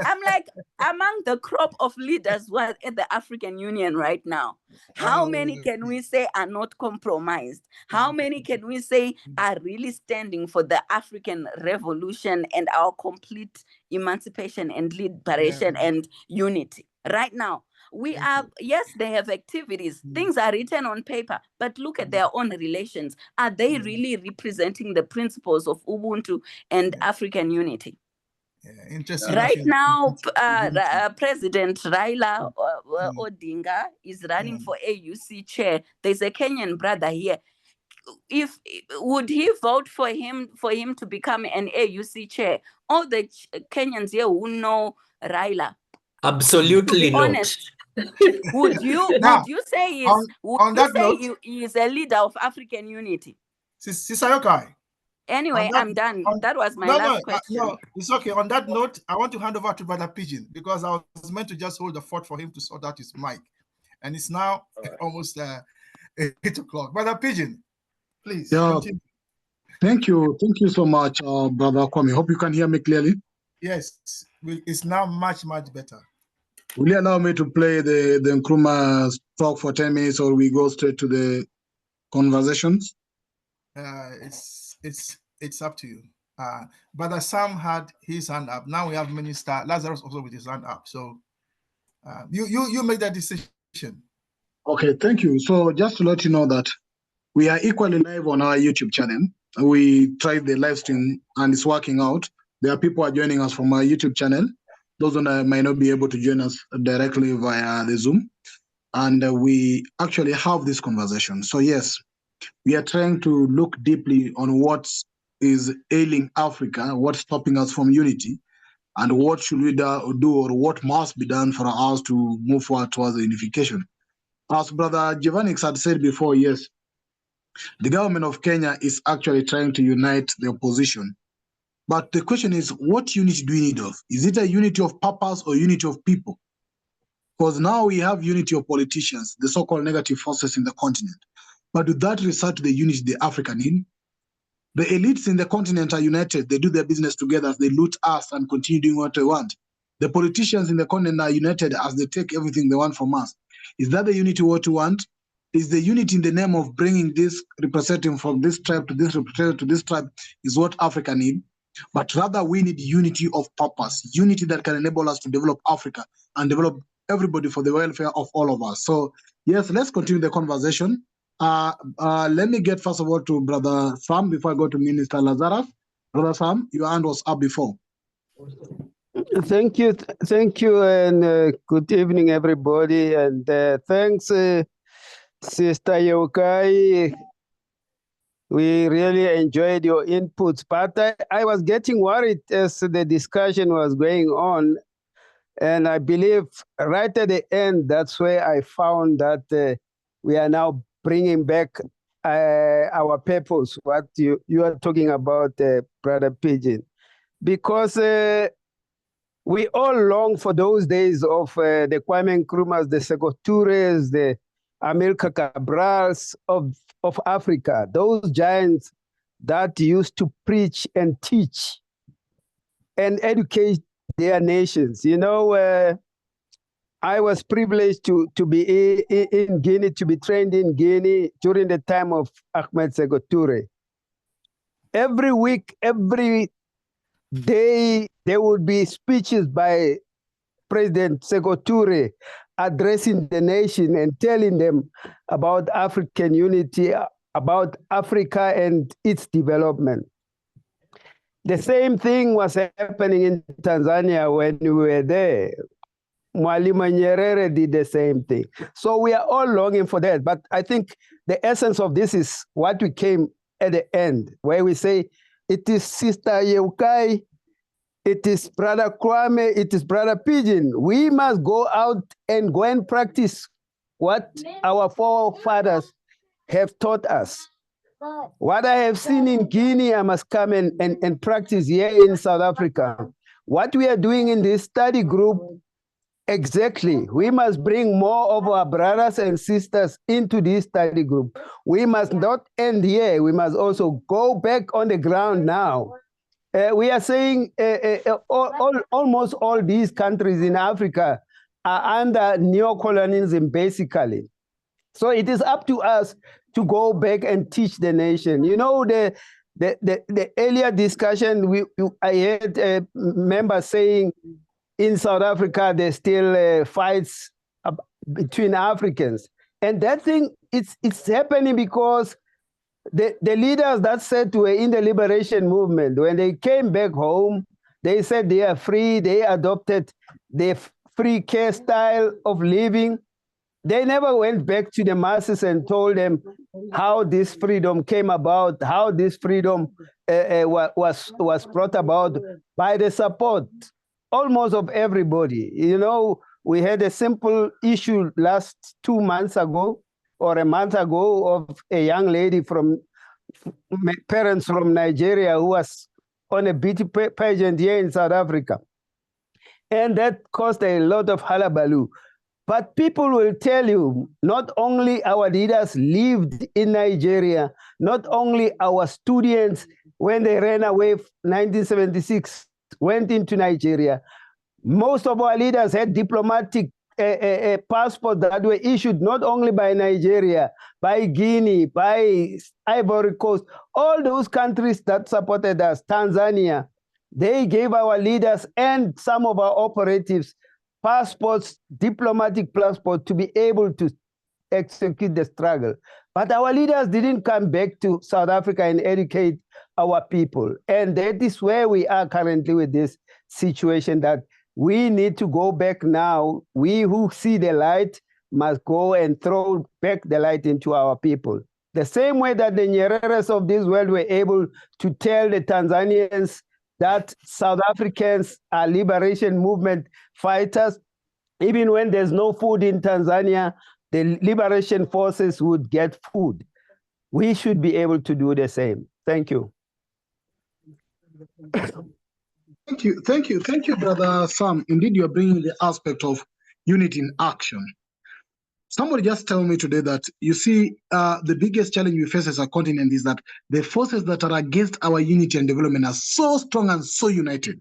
I'm like among the crop of leaders who are at the African Union right now, how many can we say are not compromised? How many can we say are really standing for the African revolution and our complete emancipation and liberation and unity? Right now, we are, yes, they have activities, things are written on paper, but look at their own relations. Are they really representing the principles of Ubuntu and African unity? Interesting. Right now, President Raila Odinga is running for AUC chair. There's a Kenyan brother here. Would he vote for him to become an AUC chair? All the Kenyans here who know Raila. Absolutely not. Honest. Would you say he is a leader of African unity? Sister Yokai. Anyway, I'm done. That was my last question. No, it's okay. On that note, I want to hand over to Brother Pigeon because I was meant to just hold the fort for him to sort out his mic. And it's now almost 8 o'clock. Brother Pigeon, please. Continue. Thank you. Thank you so much, Brother Kwame. Hope you can hear me clearly. Yes, it's now much, much better. Will you allow me to play the Nkrumah talk for 10 minutes or we go straight to the conversations? It's up to you. Brother Sam had his hand up. Now we have Minister Lazarus also with his hand up. So you make that decision. Okay, thank you. So just to let you know that we are equally live on our YouTube channel. We tried the live stream and it's working out. There are people who are joining us from our YouTube channel. Those who might not be able to join us directly via the Zoom. And we actually have this conversation. So yes, we are trying to look deeply on what is ailing Africa, what's stopping us from unity, and what should we do or what must be done for us to move forward towards the unification. As Brother Giovanix had said before, yes, the government of Kenya is actually trying to unite the opposition. But the question is, what unity do we need of? Is it a unity of purpose or unity of people? Because now we have unity of politicians, the so-called negative forces in the continent. But do that result to the unity the Africa need? The elites in the continent are united. They do their business together as they loot us and continue doing what they want. The politicians in the continent are united as they take everything they want from us. Is that the unity what we want? Is the unity in the name of bringing this representative from this tribe to this representative to this tribe is what Africa need? But rather we need unity of purpose, unity that can enable us to develop Africa and develop everybody for the welfare of all of us. So yes, let's continue the conversation. Let me get first of all to Brother Sam before I go to Minister Lazarus. Brother Sam, your hand was up before. Thank you, and good evening, everybody. And thanks, Sister Yokai. We really enjoyed your inputs, but I was getting worried as the discussion was going on. And I believe right at the end, that's where I found that we are now bringing back our purpose, what you are talking about, Brother Pigeon. Because We all long for those days of the Kwame Nkrumahs, the Sekou Toures, the Amilcar Cabrals of Africa, those giants that used to preach and teach and educate their nations. You know, I was privileged to be in Guinea, to be trained in Guinea during the time of Ahmed Sekou Toure. Every week, every day, there would be speeches by President Sekou Toure addressing the nation and telling them about African unity, about Africa and its development. The same thing was happening in Tanzania when we were there. Mwalimu Nyerere did the same thing. So we are all longing for that. But I think the essence of this is what we came at the end, where we say, it is Sister Yeukai, it is Brother Kwame, it is Brother Pigeon. We must go out and go and practice what our forefathers have taught us. What I have seen in Guinea, I must come and practice here in South Africa. What we are doing in this study group, exactly. We must bring more of our brothers and sisters into this study group. We must not end here. We must also go back on the ground now. We are saying almost all these countries in Africa are under neocolonialism, basically. So it is up to us to go back and teach the nation. You know, the earlier discussion, I heard members saying in South Africa, there's still fights between Africans. And that thing, it's happening because the leaders that said were in the liberation movement, when they came back home, they said they are free, they adopted the free care style of living. They never went back to the masses and told them how this freedom came about, how this freedom was brought about by the support almost of everybody. You know, we had a simple issue last 2 months ago or a month ago of a young lady from parents from Nigeria who was on a beauty pageant here in South Africa. And that caused a lot of hullabaloo. But people will tell you, not only our leaders lived in Nigeria, not only our students, when they ran away in 1976, went into Nigeria. Most of our leaders had diplomatic passports that were issued not only by Nigeria, by Guinea, by Ivory Coast, all those countries that supported us, Tanzania. They gave our leaders and some of our operatives passports, diplomatic passports, to be able to execute the struggle. But our leaders didn't come back to South Africa and educate our people. And that is where we are currently with this situation, that we need to go back now. We who see the light must go and throw back the light into our people. The same way that the Nyereres of this world were able to tell the Tanzanians that South Africans are liberation movement fighters. Even when there's no food in Tanzania, the liberation forces would get food. We should be able to do the same. Thank you. Thank you, Brother Sam. Indeed, you are bringing the aspect of unity in action. Somebody just told me today that, you see, the biggest challenge we face as a continent is that the forces that are against our unity and development are so strong and so united.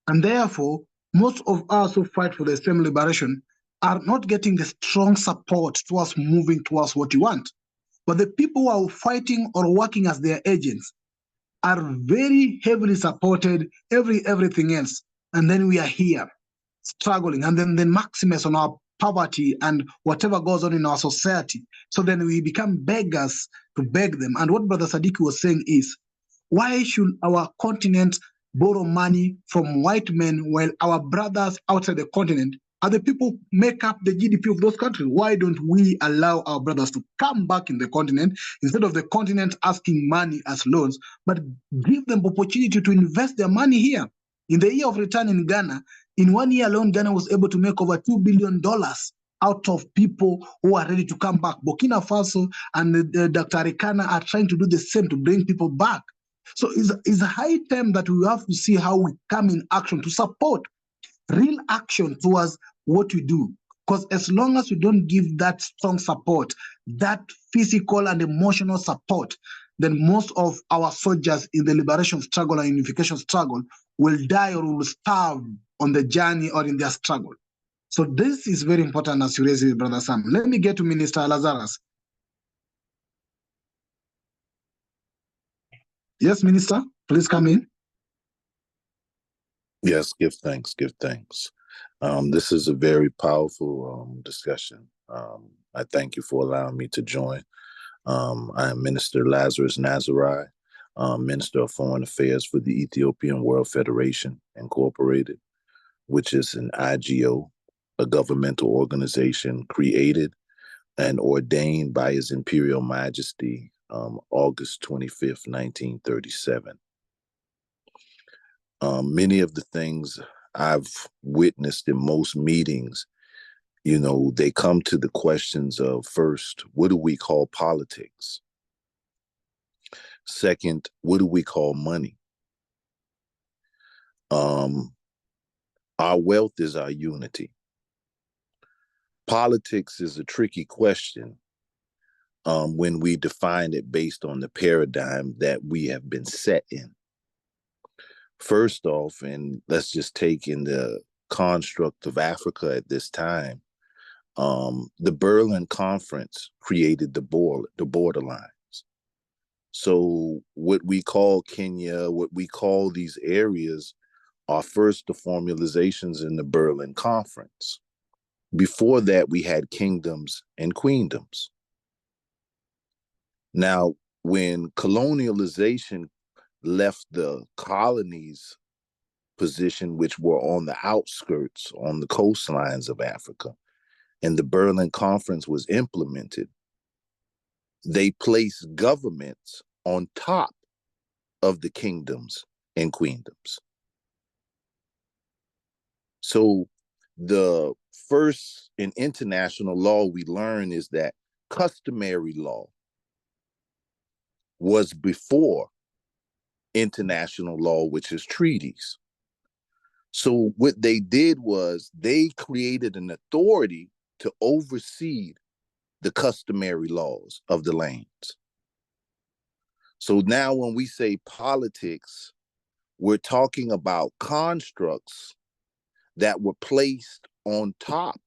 And therefore, most of us who fight for the same liberation are not getting the strong support towards moving towards what you want. But the people who are fighting or working as their agents are very heavily supported, everything else. And then we are here struggling, and then maximize on our poverty and whatever goes on in our society. So then we become beggars to beg them. And what Brother Sadiki was saying is, why should our continent borrow money from white men while our brothers outside the continent are the people who make up the GDP of those countries? Why don't we allow our brothers to come back in the continent instead of the continent asking money as loans, but give them opportunity to invest their money here? In the year of return in Ghana, in 1 year alone, Ghana was able to make over $2 billion out of people who are ready to come back. Burkina Faso and Dr. Arikana are trying to do the same to bring people back. So it's a high time that we have to see how we come in action to support real action towards what we do. Because as long as we don't give that strong support, that physical and emotional support, then most of our soldiers in the liberation struggle and unification struggle will die or will starve on the journey or in their struggle. So this is very important as you raise it, Brother Sam. Let me get to Minister Lazarus. Yes, Minister, please come in. Yes, give thanks, give thanks. This is a very powerful discussion. I thank you for allowing me to join. I am Minister Lazarus Nazarai, Minister of Foreign Affairs for the Ethiopian World Federation, Incorporated, which is an IGO, a governmental organization created and ordained by His Imperial Majesty August 25th, 1937. Many of the things I've witnessed in most meetings, you know, they come to the questions of, first, what do we call politics? Second, what do we call money? Our wealth is our unity. Politics is a tricky question when we define it based on the paradigm that we have been set in. First off, and let's just take in the construct of Africa at this time, the Berlin Conference created the borderlines. So what we call Kenya, what we call these areas are first the formalizations in the Berlin Conference. Before that, we had kingdoms and queendoms. Now, when colonialization left the colonies position, which were on the outskirts, on the coastlines of Africa, and the Berlin Conference was implemented, they placed governments on top of the kingdoms and queendoms. So the first in international law we learn is that customary law was before international law, which is treaties. So what they did was they created an authority to oversee the customary laws of the lands. So now when we say politics, we're talking about constructs that were placed on top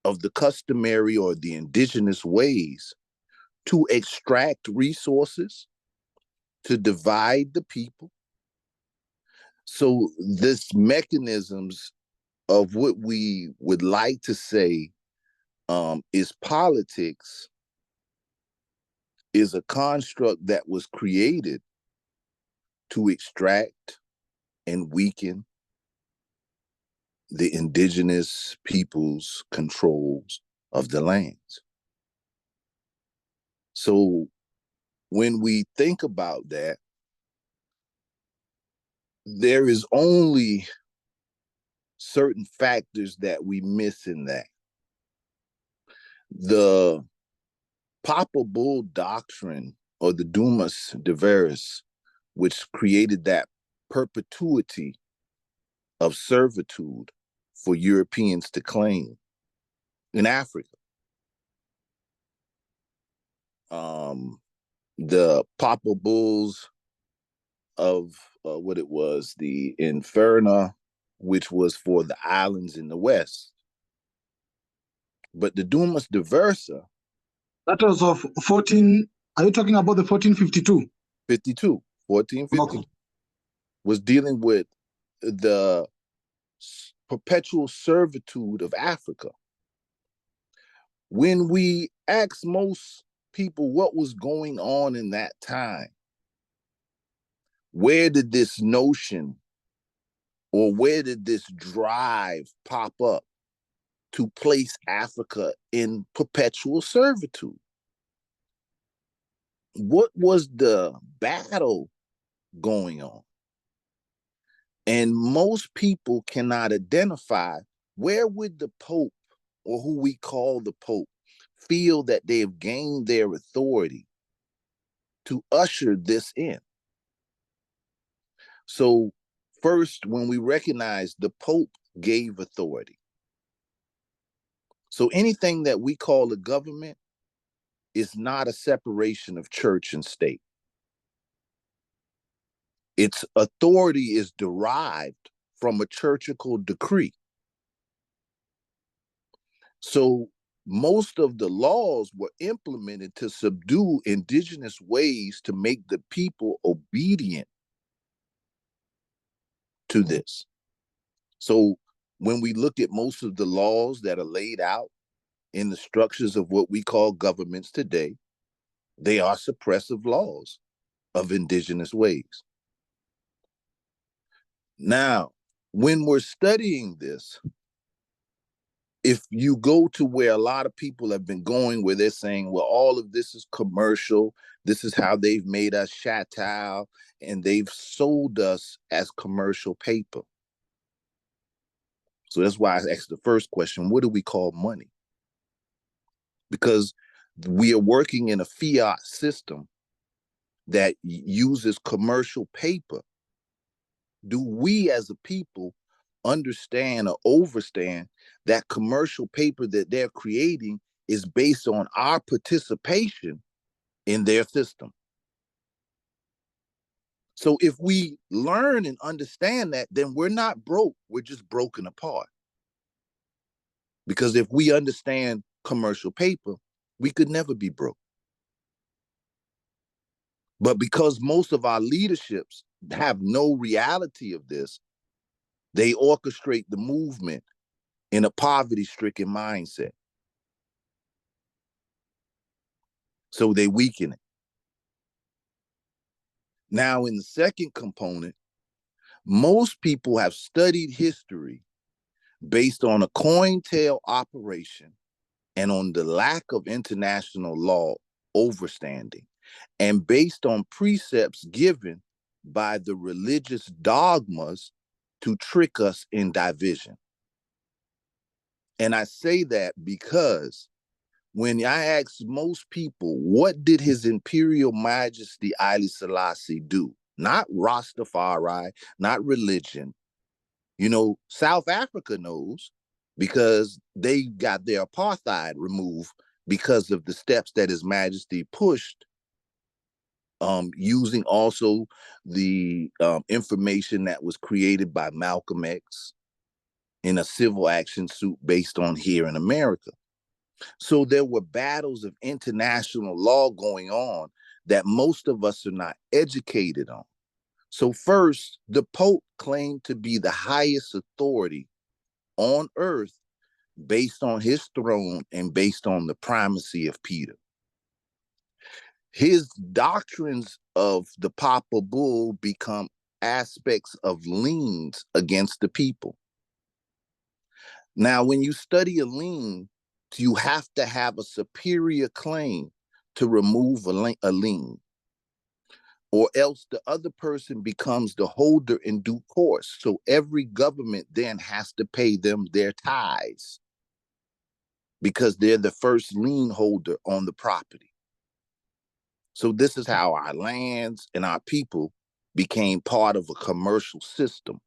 of the customary or the indigenous ways to extract resources, to divide the people. So this mechanisms of what we would like to say is politics is a construct that was created to extract and weaken the indigenous people's controls of the lands. So when we think about that, there is only certain factors that we miss in that. The Papa Bull doctrine, or the Dumas de Veres, which created that perpetuity of servitude for Europeans to claim in Africa. The Papa Bulls of what it was, the Inferna, which was for the islands in the West. But the Dumas de Versa. That was of 14, are you talking about the 1452? 1452. Okay. Was dealing with the perpetual servitude of Africa. When we ask most people what was going on in that time, where did this notion or where did this drive pop up to place Africa in perpetual servitude? What was the battle going on? And most people cannot identify where would the Pope, or who we call the Pope, feel that they have gained their authority to usher this in. So First, when we recognize the Pope gave authority. So anything that we call a government is not a separation of church and state. Its authority is derived from a churchical decree. So most of the laws were implemented to subdue indigenous ways to make the people obedient to this. So when we look at most of the laws that are laid out in the structures of what we call governments today, they are suppressive laws of indigenous ways. Now, when we're studying this, if you go to where a lot of people have been going, where they're saying, well, all of this is commercial, this is how they've made us chattel, and they've sold us as commercial paper. So that's why I asked the first question, what do we call money? Because we are working in a fiat system that uses commercial paper. Do we as a people understand or overstand that commercial paper that they're creating is based on our participation in their system? So if we learn and understand that, then we're not broke, we're just broken apart. Because if we understand commercial paper, we could never be broke. But because most of our leaderships have no reality of this, they orchestrate the movement in a poverty-stricken mindset. So they weaken it. Now, in the second component, most people have studied history based on a coin-tail operation and on the lack of international law overstanding, and based on precepts given by the religious dogmas to trick us in division. And I say that because when I ask most people, what did His Imperial Majesty Haile Selassie do? Not Rastafari, not religion. You know, South Africa knows because they got their apartheid removed because of the steps that His Majesty pushed, using also the information that was created by Malcolm X in a civil action suit based on here in America. So there were battles of international law going on that most of us are not educated on. So first, the Pope claimed to be the highest authority on earth based on his throne and based on the primacy of Peter. His doctrines of the Papa Bull become aspects of liens against the people. Now, when you study a lien, you have to have a superior claim to remove a lien, or else the other person becomes the holder in due course. So every government then has to pay them their tithes because they're the first lien holder on the property. So this is how our lands and our people became part of a commercial system.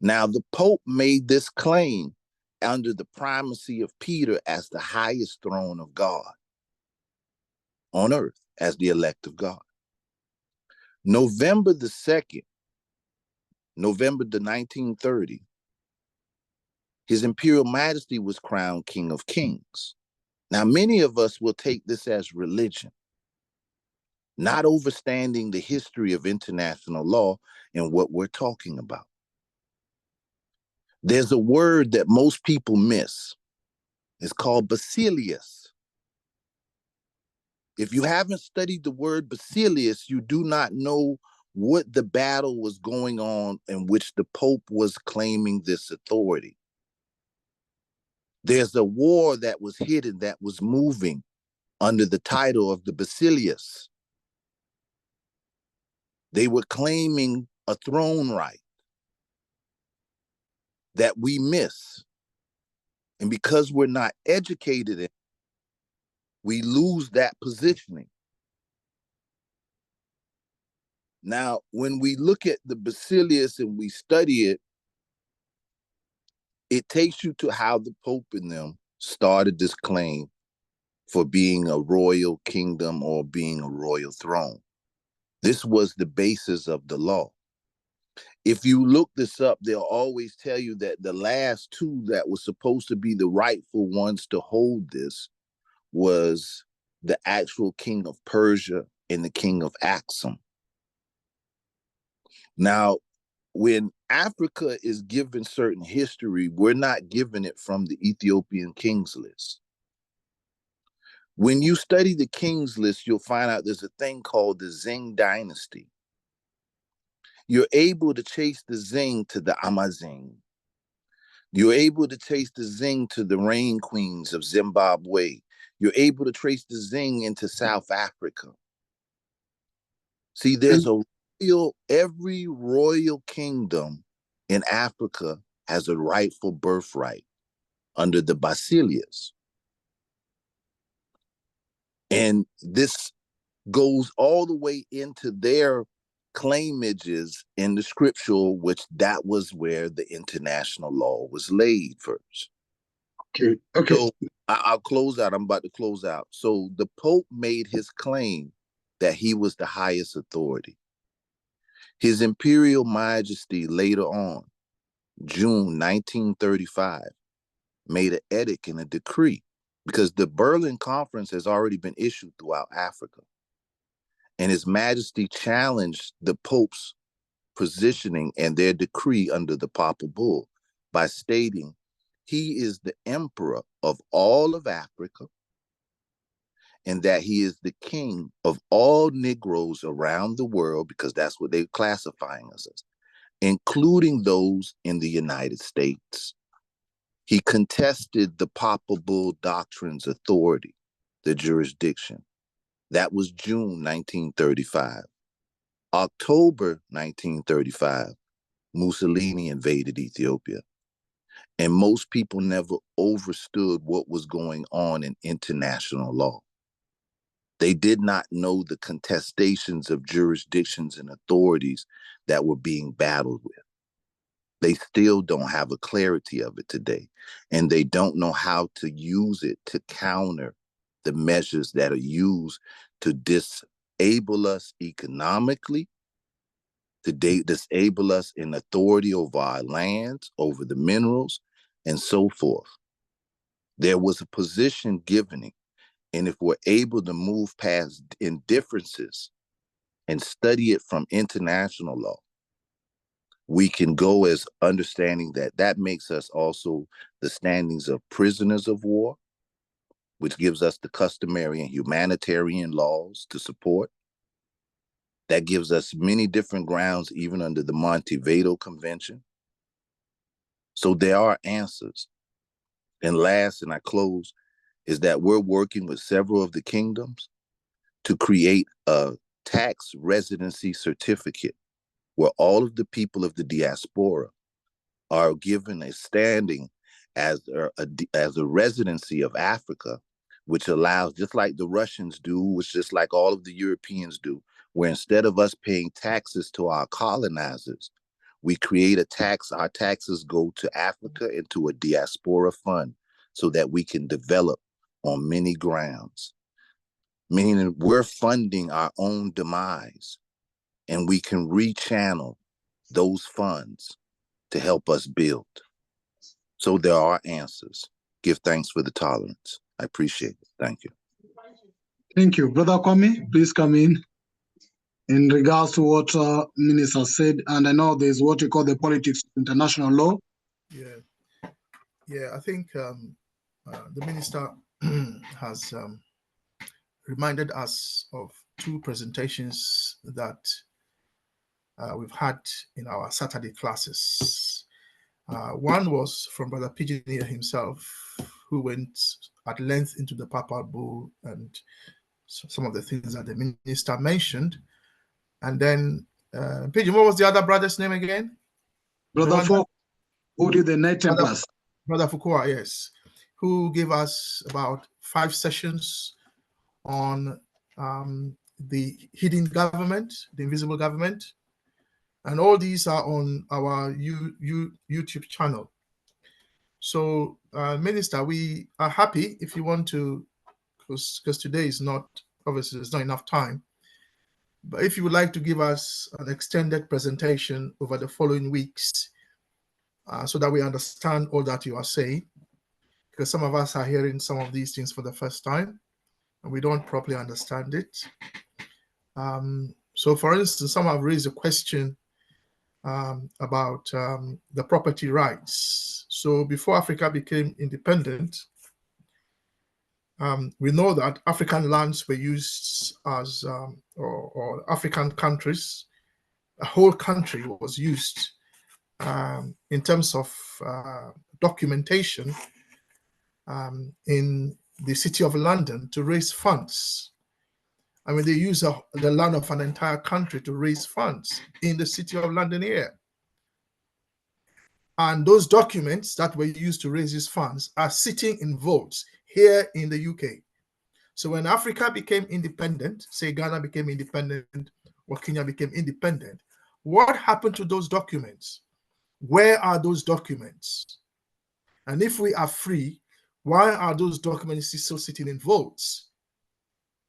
Now, the Pope made this claim under the primacy of Peter as the highest throne of God on earth, as the elect of God. November the 2nd, November the 1930, His Imperial Majesty was crowned King of Kings. Now, many of us will take this as religion, not understanding the history of international law and what we're talking about. There's a word that most people miss. It's called Basilius. If you haven't studied the word Basilius, you do not know what the battle was going on in which the Pope was claiming this authority. There's a war that was hidden, that was moving under the title of the Basilius. They were claiming a throne right that we miss. And because we're not educated in it, we lose that positioning. Now, when we look at the Basilius and we study it, it takes you to how the Pope and them started this claim for being a royal kingdom or being a royal throne. This was the basis of the law. If you look this up, they'll always tell you that the last two that were supposed to be the rightful ones to hold this was the actual king of Persia and the king of Axum. Now, when Africa is given certain history, we're not given it from the Ethiopian kings list. When you study the kings list, you'll find out there's a thing called the Zing dynasty. You're able to chase the Zing to the Amazigh. You're able to trace the Zing to the Rain Queens of Zimbabwe. You're able to trace the Zing into South Africa. See, there's every royal kingdom in Africa has a rightful birthright under the Basilius. And this goes all the way into their claimages in the scriptural, which that was where the international law was laid first. Okay. So I'll close out. I'm about to close out. So the Pope made his claim that he was the highest authority. His Imperial Majesty later on, June 1935, made an edict and a decree, because the Berlin Conference has already been issued throughout Africa. And His Majesty challenged the Pope's positioning and their decree under the Papal Bull by stating he is the emperor of all of Africa and that he is the king of all Negroes around the world, because that's what they're classifying us as, including those in the United States. He contested the Papal Bull doctrine's authority, the jurisdiction. That was June 1935. October 1935, Mussolini invaded Ethiopia. And most people never understood what was going on in international law. They did not know the contestations of jurisdictions and authorities that were being battled with. They still don't have a clarity of it today. And they don't know how to use it to counter the measures that are used to disable us economically, to disable us in authority over our lands, over the minerals, and so forth. There was a position given, and if we're able to move past indifferences and study it from international law, we can go as understanding that that makes us also the standings of prisoners of war, which gives us the customary and humanitarian laws to support. That gives us many different grounds, even under the Montevideo Convention. So there are answers. And last, and I close, is that we're working with several of the kingdoms to create a tax residency certificate where all of the people of the diaspora are given a standing as a residency of Africa, which allows, just like the Russians do, which just like all of the Europeans do, where instead of us paying taxes to our colonizers, we create a tax, our taxes go to Africa into a diaspora fund so that we can develop on many grounds. Meaning we're funding our own demise, and we can rechannel those funds to help us build. So there are answers. Give thanks for the tolerance. I appreciate it. Thank you. Thank you. Brother Kwame, please come in regards to what Minister said. And I know there's what you call the politics of international law. Yeah, I think the Minister has reminded us of two presentations that we've had in our Saturday classes. One was from Brother Pigeonier himself, who went at length into the Papal Bull and some of the things that the Minister mentioned. And then, Pigeon, what was the other brother's name again? Brother Foucault, who did the Knight Templars. Brother Foucault, yes, who gave us about 5 sessions on the hidden government, the invisible government, and all these are on our YouTube channel. So, Minister, we are happy if you want to, because today is not, obviously there's not enough time, but if you would like to give us an extended presentation over the following weeks, so that we understand all that you are saying, because some of us are hearing some of these things for the first time, and we don't properly understand it. So, for instance, some have raised a question about the property rights. So before Africa became independent, we know that African lands were used as, or African countries, a whole country was used in terms of documentation in the City of London to raise funds. I mean, they use the land of an entire country to raise funds in the City of London here. And those documents that were used to raise these funds are sitting in vaults here in the UK. So when Africa became independent, say Ghana became independent or Kenya became independent, what happened to those documents? Where are those documents? And if we are free, why are those documents still sitting in vaults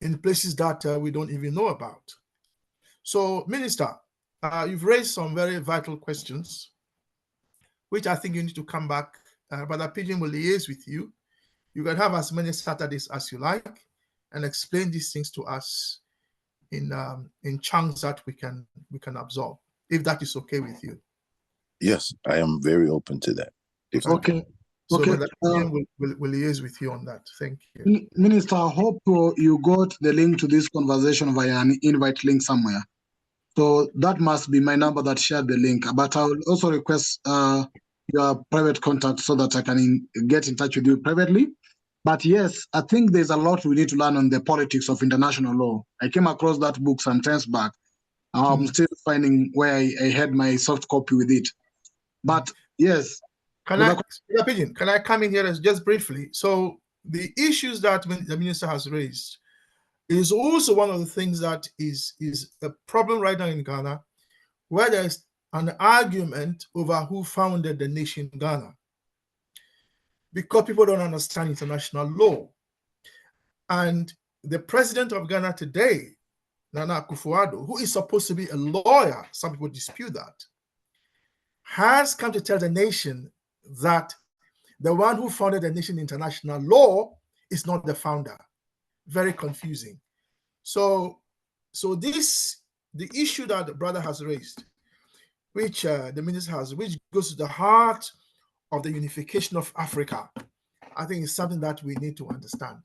in places that we don't even know about? So, Minister, you've raised some very vital questions, which I think you need to come back. Brother Pigeon will liaise with you. You can have as many Saturdays as you like and explain these things to us in chunks that we can absorb, if that is okay with you. Yes, I am very open to that. Okay. So Okay. Brother Pigeon will liaise with you on that. Thank you. Minister, I hope you got the link to this conversation via an invite link somewhere. So that must be my number that shared the link. But I will also request your private contact so that I can get in touch with you privately. But yes, I think there's a lot we need to learn on the politics of international law. I came across that book some times back. I'm still finding where I had my soft copy with it. But yes. Can I come in here just briefly? So the issues that the minister has raised is also one of the things that is a problem right now in Ghana, where there's an argument over who founded the nation Ghana, because people don't understand international law. And the president of Ghana today, Nana Akufo-Addo, who is supposed to be a lawyer, some people dispute that, has come to tell the nation that the one who founded the nation international law is not the founder. Very confusing. So the issue that the brother has raised, which the minister has, which goes to the heart of the unification of Africa, I think is something that we need to understand.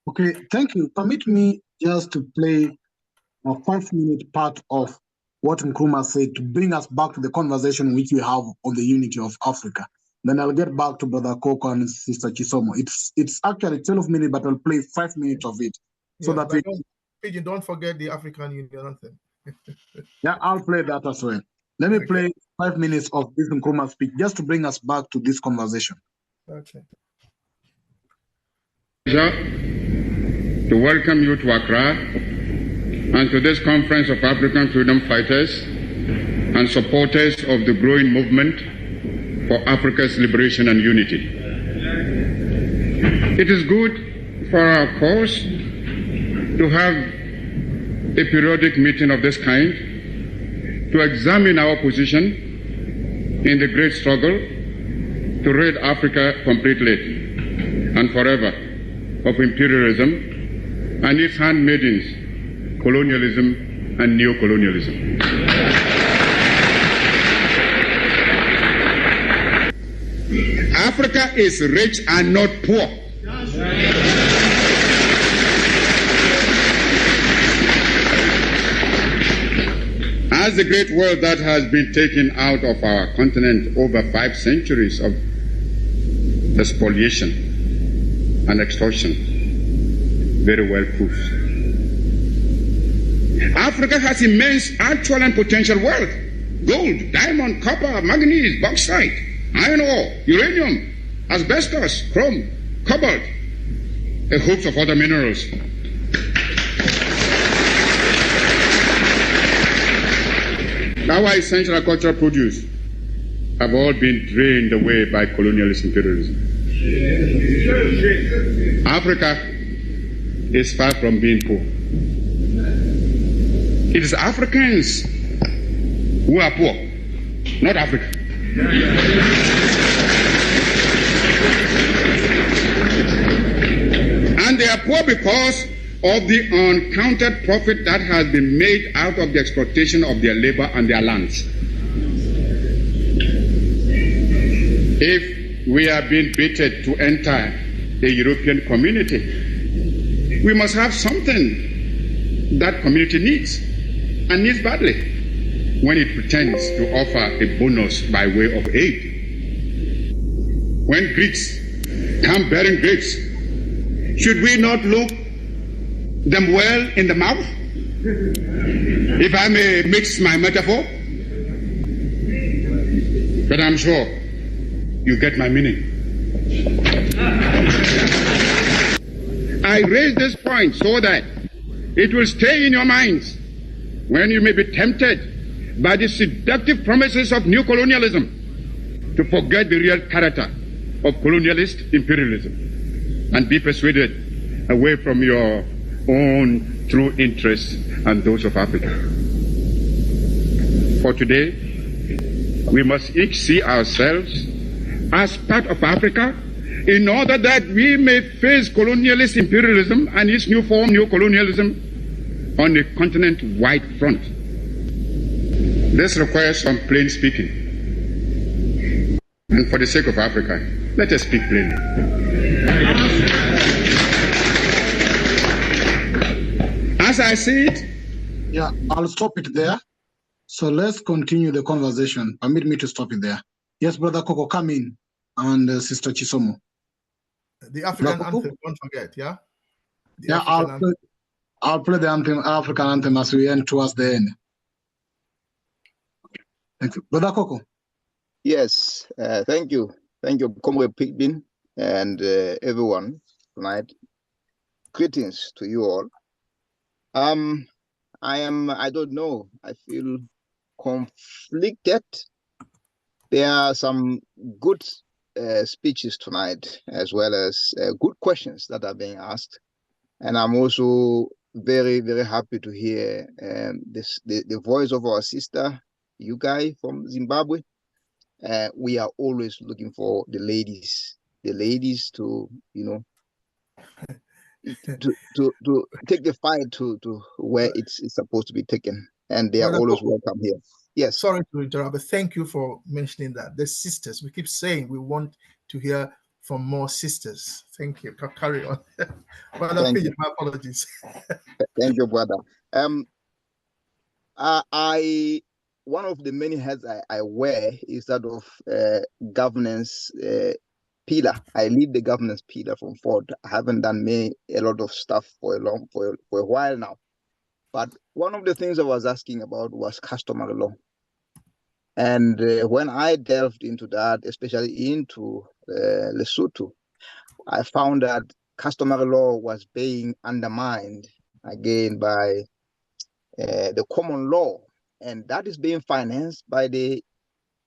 Okay, thank you. Permit me just to play a 5-minute part of what Nkrumah said to bring us back to the conversation which we have on the unity of Africa. Then I'll get back to Brother Koko and Sister Chisomo. It's actually 12 minutes, but I'll play 5 minutes of it. So that we don't forget the African Union anthem. Yeah, I'll play that as well. Let me play 5 minutes of this Nkrumah speech just to bring us back to this conversation. Okay. To welcome you to Accra and to this conference of African freedom fighters and supporters of the growing movement for Africa's liberation and unity. It is good for our cause to have a periodic meeting of this kind to examine our position in the great struggle to rid Africa completely and forever of imperialism and its handmaidens, colonialism and neocolonialism. Africa is rich and not poor. As the great wealth that has been taken out of our continent over 5 centuries of spoliation and extortion very well proves. Africa has immense actual and potential wealth: gold, diamond, copper, manganese, bauxite, iron ore, uranium, asbestos, chrome, cobalt, a host of other minerals. our essential agricultural produce have all been drained away by colonialist imperialism. Africa is far from being poor. It is Africans who are poor, not Africa. And they are poor because of the uncounted profit that has been made out of the exploitation of their labor and their lands. If we are being baited to enter the European community, we must have something that community needs, and needs badly, when it pretends to offer a bonus by way of aid. When Greeks come bearing grapes, should we not look them well in the mouth? If I may mix my metaphor, but I'm sure you get my meaning. I raise this point so that it will stay in your minds when you may be tempted by the seductive promises of new colonialism to forget the real character of colonialist imperialism and be persuaded away from your own true interests and those of Africa. For today, we must each see ourselves as part of Africa in order that we may face colonialist imperialism and its new form, new colonialism, on a continent-wide front. This requires some plain speaking. And for the sake of Africa, let us speak plainly. As I see it, Yeah, I'll stop it there. So let's continue the conversation. Permit me to stop it there. Yes, Brother Coco, come in. And Sister Chisomo. The African Brother Coco? anthem, don't forget, yeah? The Yeah, African anthem. I'll play the anthem, African anthem as we end towards the end. Thank you. Brother Coco. Yes, thank you. Thank you, Comrade Pigbin, and everyone tonight. Greetings to you all. I don't know, I feel conflicted. There are some good speeches tonight, as well as good questions that are being asked. And I'm also very, very happy to hear the voice of our sister, you guys from Zimbabwe. We are always looking for the ladies to, you know, to take the fight to where it's supposed to be taken, and they are Brother always Coco, welcome here. Yes. sorry to interrupt, but thank you for mentioning that. The sisters, we keep saying we want to hear from more sisters. Thank you. Carry on. Brother Thank Pigeon, you. my apologies. Thank you, brother. One of the many hats I wear is that of governance pillar. I lead the governance pillar from Ford. I haven't done a lot of stuff for a while now. But one of the things I was asking about was customary law. And when I delved into that, especially into Lesotho, I found that customary law was being undermined again by the common law, and that is being financed by the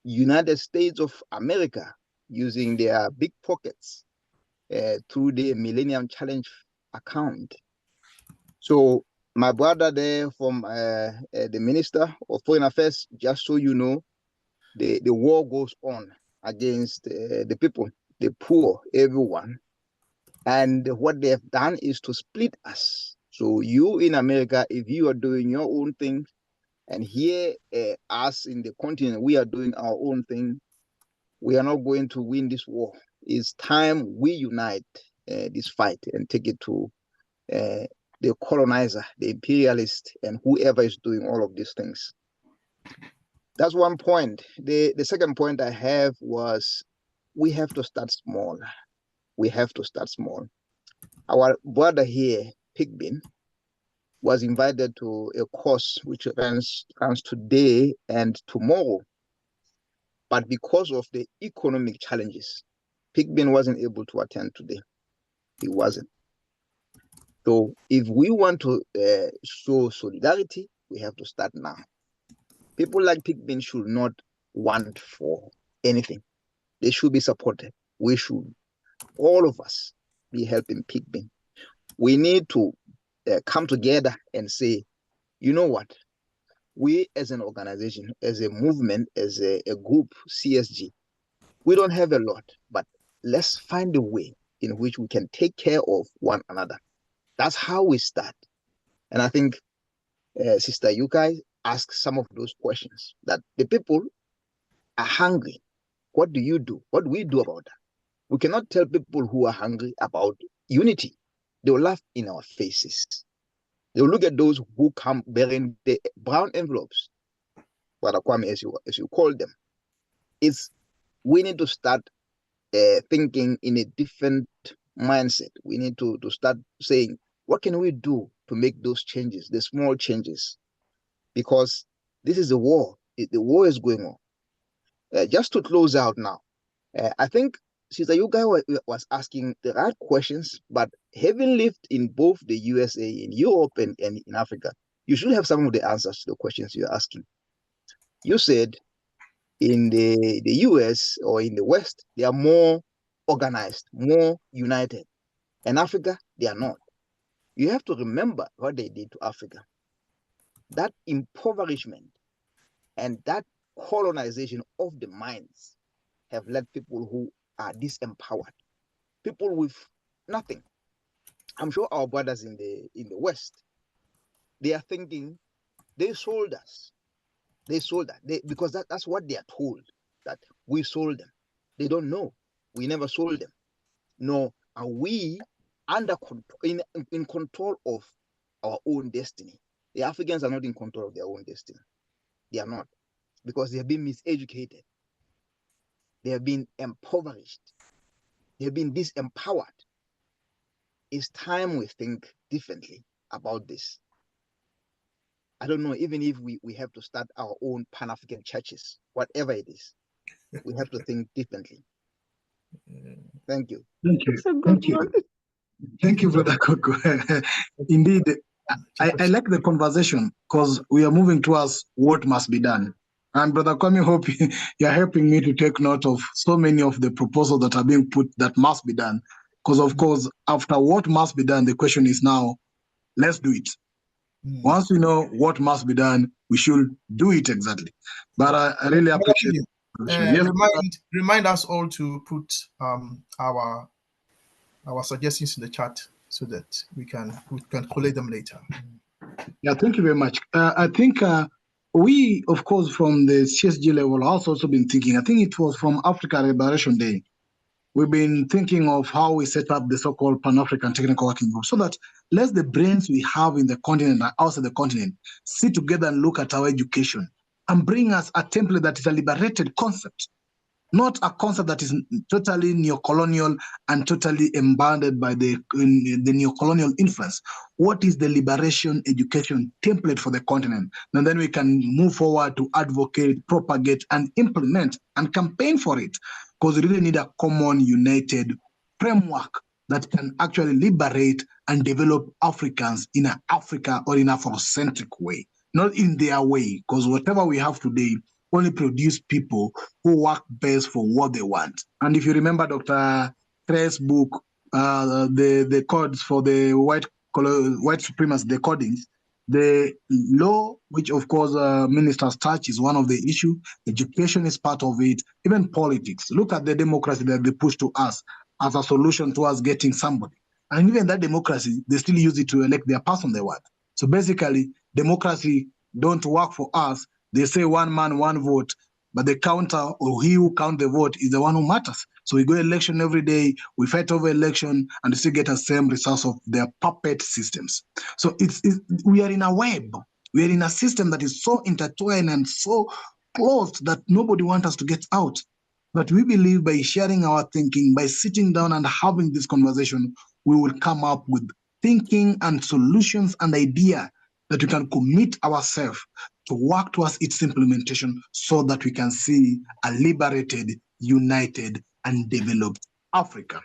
United States of America using their big pockets through the Millennium Challenge account. So my brother there from the Minister of Foreign Affairs, just so you know, the war goes on against the people, the poor, everyone. And what they have done is to split us. So you in America, if you are doing your own thing, and here us in the continent, we are doing our own thing, we are not going to win this war. It's time we unite this fight and take it to the colonizer, the imperialist, and whoever is doing all of these things. That's one point. The second point I have was we have to start small. We have to start small. Our brother here, Pigbin, was invited to a course which runs today and tomorrow. But because of the economic challenges, Pigbin wasn't able to attend today. He wasn't. So if we want to show solidarity, we have to start now. People like Pigmin should not want for anything. They should be supported. We should, all of us, be helping Pigmin. We need to come together and say, you know what? We as an organization, as a movement, as a group, CSG, we don't have a lot, but let's find a way in which we can take care of one another. That's how we start. And I think Sister Yukai asked some of those questions, that the people are hungry. What do you do? What do we do about that? We cannot tell people who are hungry about unity. They will laugh in our faces. They will look at those who come bearing the brown envelopes, Brother Kwame, as you call them. We need to start thinking in a different mindset. We need to start saying, what can we do to make those changes, the small changes? Because this is a war. The war is going on. Just to close out now, I think Sister Yuga was asking the right questions, but having lived in both the USA, in Europe, and in Africa, you should have some of the answers to the questions you're asking. You said in the US or in the West, they are more organized, more united. In Africa, they are not. You have to remember what they did to Africa. That impoverishment and that colonization of the minds have led people who are disempowered, people with nothing. I'm sure our brothers in the West, they are thinking they sold us. They sold that because that's what they are told, that we sold them. They don't know. We never sold them. Nor are we under control, in control of our own destiny. The Africans are not in control of their own destiny. They are not, because they have been miseducated. They have been impoverished. They have been disempowered. It's time we think differently about this. I don't know, even if we have to start our own Pan-African churches, whatever it is, we have to think differently. Thank you. Thank you. Thank you. Thank you, Brother Koko. Indeed, I like the conversation because we are moving towards what must be done. And Brother Kwame, hope you're helping me to take note of so many of the proposals that are being put that must be done. Because, of course, after what must be done, the question is now, let's do it. Once we know what must be done, we should do it exactly. But I really appreciate it. Remind us all to put our suggestions in the chat so that we can collate them later. Yeah, thank you very much. I think we, of course, from the CSG level, also been thinking, I think it was from Africa Liberation Day, we've been thinking of how we set up the so-called Pan-African Technical Working Group so that let the brains we have in the continent and outside the continent sit together and look at our education and bring us a template that is a liberated concept, not a concept that is totally neo-colonial and totally embedded by the neo-colonial influence. What is the liberation education template for the continent? And then we can move forward to advocate, propagate, and implement and campaign for it, because we really need a common, united framework that can actually liberate and develop Africans in an Africa or in Afrocentric way, not in their way, because whatever we have today only produce people who work best for what they want. And if you remember Dr. Trey's book, the codes for the white supremacy, the codings, the law, which of course ministers touch, is one of the issue. Education is part of it. Even politics. Look at the democracy that they push to us as a solution to us getting somebody. And even that democracy, they still use it to elect their person they want. So basically, democracy don't work for us. They say one man, one vote, but the counter or he who count the vote is the one who matters. So we go election every day, we fight over election, and still get the same results of their puppet systems. So we are in a web. We are in a system that is so intertwined and so closed that nobody wants us to get out. But we believe by sharing our thinking, by sitting down and having this conversation, we will come up with thinking and solutions and idea that we can commit ourselves to work towards its implementation so that we can see a liberated, united, and developed Africa.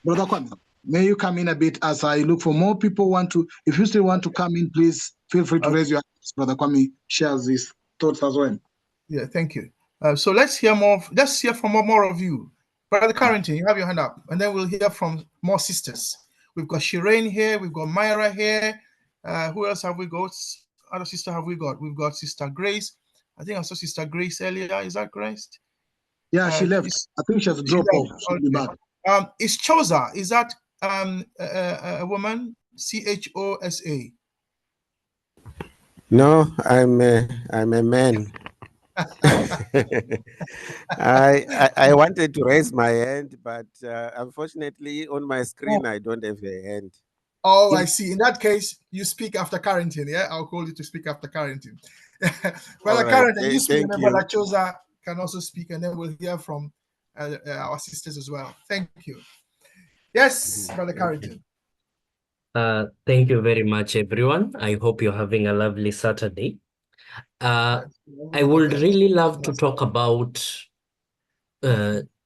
Brother Kwame, may you come in a bit as I look for more people if you still want to come in, please feel free to raise your hands. Brother Kwame shares his thoughts as well. Yeah, thank you. So let's hear more. Let's hear from more of you. Brother Carrington, you have your hand up, and then we'll hear from more sisters. We've got Shireen here. We've got Myra here. Who else have we got? Other sister have we got? We've got Sister Grace. I think I saw Sister Grace earlier. Is that Grace? Yeah, she left. I think she has dropped off. She'll be back. Is Chosa? Is that a woman? CHOSA. No, I'm a man. I wanted to raise my hand, but unfortunately on my screen I don't have a hand. Oh, I see. In that case, you speak after Carrington. Yeah, I'll call you to speak after Carrington. Brother Carrington, you speak, and then Brother Chosa can also speak, and then we'll hear from our sisters as well. Thank you. Yes, Brother Carrington. Thank you very much, everyone. I hope you're having a lovely Saturday. I would really love to talk about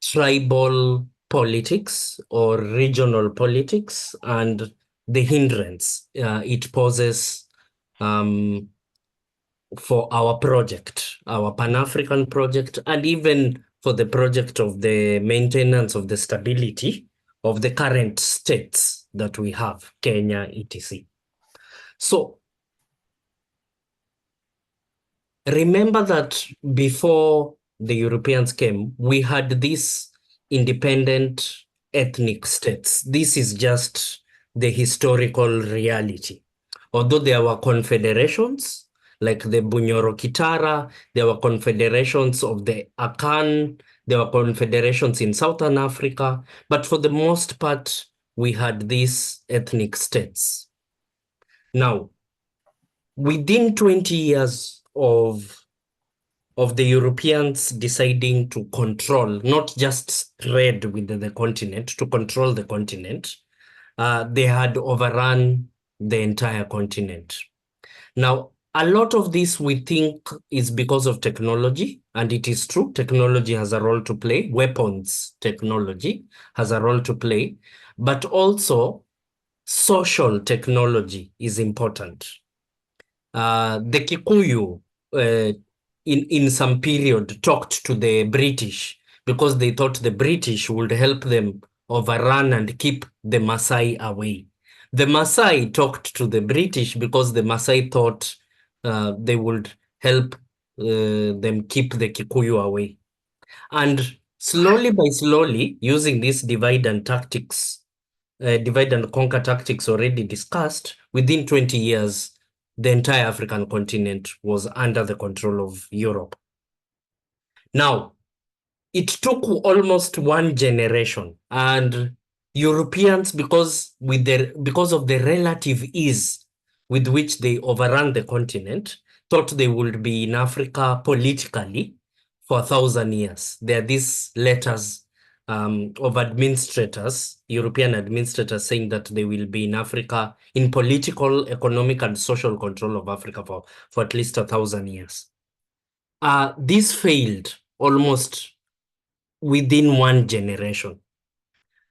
tribal politics or regional politics and the hindrance it poses for our project, our Pan-African project, and even for the project of the maintenance of the stability of the current states that we have, Kenya, etc. So remember that before the Europeans came, we had these independent ethnic states. This is just the historical reality. Although there were confederations, like the Bunyoro Kitara, there were confederations of the Akan, there were confederations in Southern Africa, but for the most part, we had these ethnic states. Now, within 20 years of the Europeans deciding to control, not just trade with the continent, to control the continent, they had overrun the entire continent. Now, a lot of this we think is because of technology, and it is true. Technology has a role to play. Weapons technology has a role to play, but also social technology is important. The Kikuyu in some period talked to the British because they thought the British would help them overrun and keep the Maasai away. The Maasai talked to the British because the Maasai thought they would help them keep the Kikuyu away. And slowly by slowly, using these divide and conquer tactics already discussed, within 20 years, the entire African continent was under the control of Europe. Now, it took almost one generation, and Europeans, because of the relative ease with which they overran the continent, thought they would be in Africa politically for 1,000 years. There are these letters of administrators, European administrators, saying that they will be in Africa in political, economic, and social control of Africa for at least 1,000 years. This failed almost within one generation.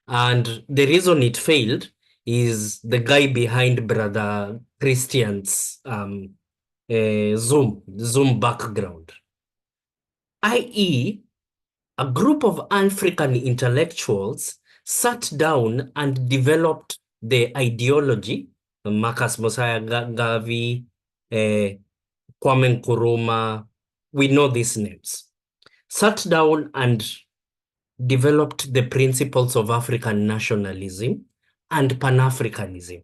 And the reason it failed is the guy behind Brother Christian's Zoom background, i.e., a group of African intellectuals sat down and developed the ideology. Marcus Mosiah Garvey, Kwame Nkrumah, we know these names, sat down and developed the principles of African nationalism and Pan-Africanism.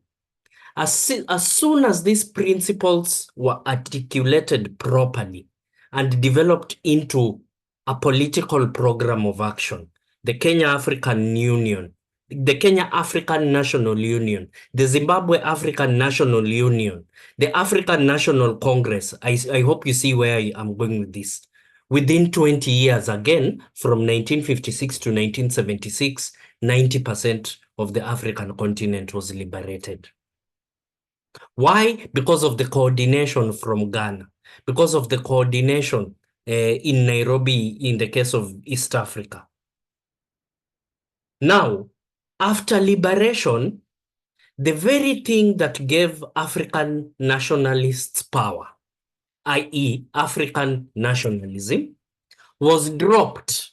As soon as these principles were articulated properly and developed into a political program of action, the Kenya African Union, the Kenya African National Union, the Zimbabwe African National Union, the African National Congress, I hope you see where I'm going with this. Within 20 years, again, from 1956 to 1976, 90% of the African continent was liberated. Why? Because of the coordination from Ghana, because of the coordination in Nairobi in the case of East Africa. Now, after liberation, the very thing that gave African nationalists power, i.e. African nationalism, was dropped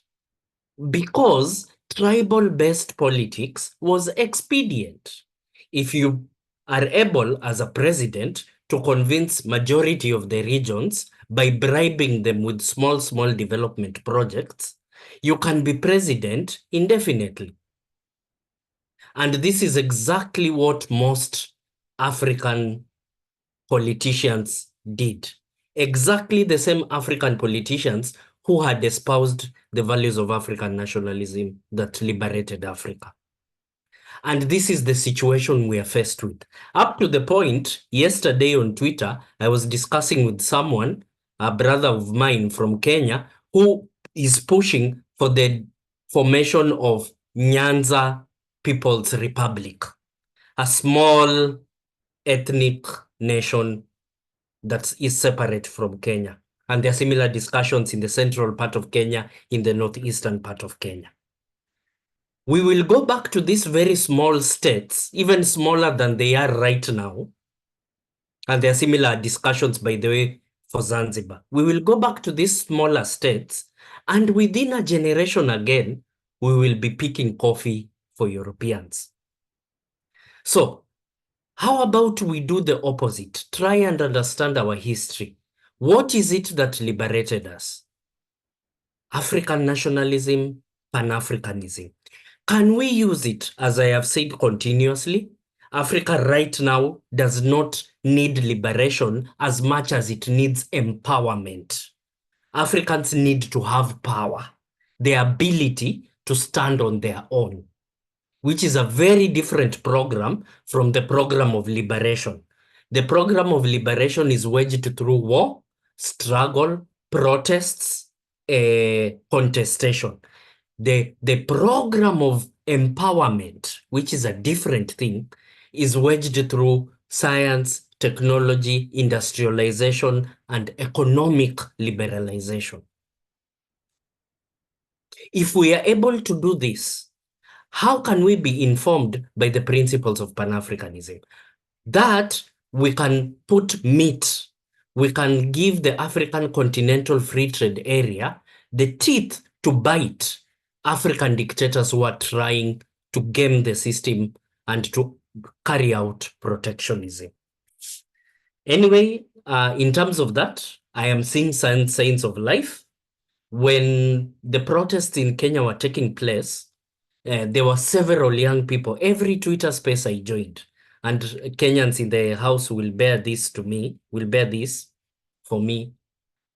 because tribal-based politics was expedient. If you are able as a president to convince majority of the regions by bribing them with small development projects, you can be president indefinitely. And this is exactly what most African politicians did. Exactly the same African politicians who had espoused the values of African nationalism that liberated Africa. And this is the situation we are faced with. Up to the point, yesterday on Twitter, I was discussing with someone, a brother of mine from Kenya, who is pushing for the formation of Nyanza People's Republic, a small ethnic nation that is separate from Kenya. And there are similar discussions in the central part of Kenya, in the northeastern part of Kenya. We will go back to these very small states, even smaller than they are right now. And there are similar discussions, by the way, for Zanzibar. We will go back to these smaller states, and within a generation again, we will be picking coffee for Europeans. So, how about we do the opposite? Try and understand our history. What is it that liberated us? African nationalism, Pan-Africanism. Can we use it? As I have said continuously, Africa right now does not need liberation as much as it needs empowerment. Africans need to have power, the ability to stand on their own, which is a very different program from the program of liberation. The program of liberation is waged through war, struggle, protests, contestation. The program of empowerment, which is a different thing, is waged through science, technology, industrialization, and economic liberalization. If we are able to do this, how can we be informed by the principles of Pan-Africanism? That we can put meat, we can give the African Continental Free Trade Area the teeth to bite African dictators who are trying to game the system and to carry out protectionism. Anyway, in terms of that, I am seeing signs of life. When the protests in Kenya were taking place, there were several young people. Every Twitter space I joined, and Kenyans in the house will bear this for me.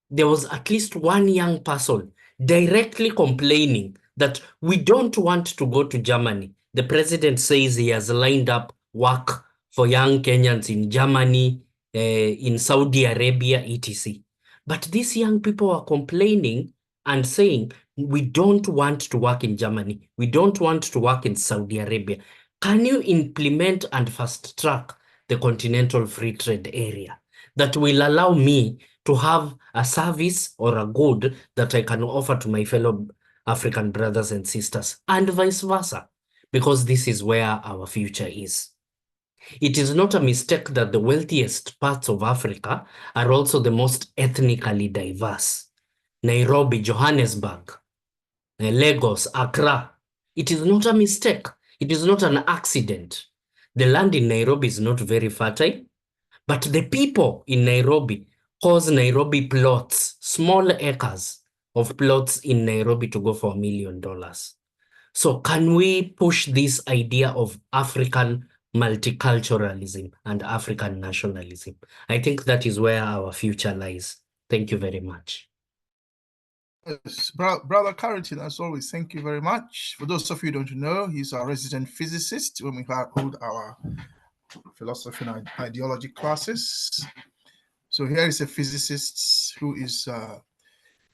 There was at least one young person directly complaining that we don't want to go to Germany. The president says he has lined up work for young Kenyans in Germany, in Saudi Arabia, etc. But these young people are complaining and saying, we don't want to work in Germany. We don't want to work in Saudi Arabia. Can you implement and fast track the Continental Free Trade Area that will allow me to have a service or a good that I can offer to my fellow African brothers and sisters, and vice versa, because this is where our future is. It is not a mistake that the wealthiest parts of Africa are also the most ethnically diverse. Nairobi, Johannesburg, Lagos, Accra. It is not a mistake. It is not an accident. The land in Nairobi is not very fertile, but the people in Nairobi cause Nairobi plots, small acres of plots in Nairobi to go for $1 million. So can we push this idea of African multiculturalism and African nationalism? I think that is where our future lies. Thank you very much. Yes, Brother Carrington, as always, thank you very much. For those of you who don't know, he's our resident physicist when we hold our philosophy and ideology classes. So here is a physicist who is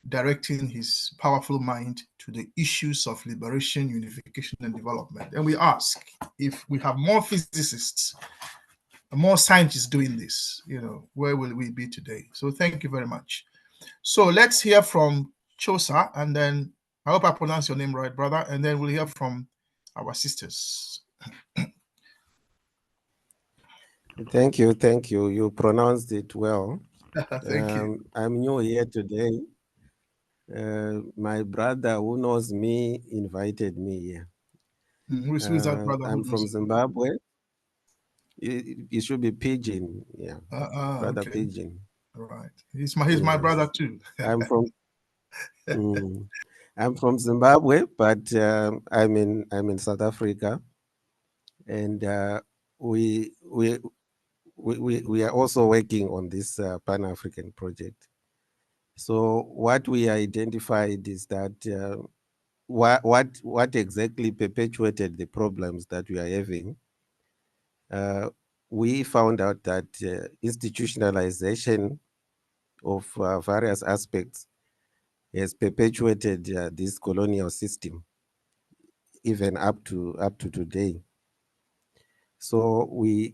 directing his powerful mind to the issues of liberation, unification, and development. And we ask, if we have more physicists, more scientists doing this, where will we be today? So thank you very much. So let's hear from Chosa, and then I hope I pronounce your name right, brother, and then we'll hear from our sisters. Thank you, thank you. You pronounced it well. Thank you. I'm new here today. My brother who knows me invited me here. Who's that brother? I'm from Zimbabwe. It should be Pigeon, yeah. Brother Okay. Pigeon. All right. He's my brother too. I'm from I'm from Zimbabwe, but I'm in South Africa, and we are also working on this Pan-African project. So what we identified is that what exactly perpetuated the problems that we are having. We found out that institutionalization of various aspects has perpetuated this colonial system even up to today. So we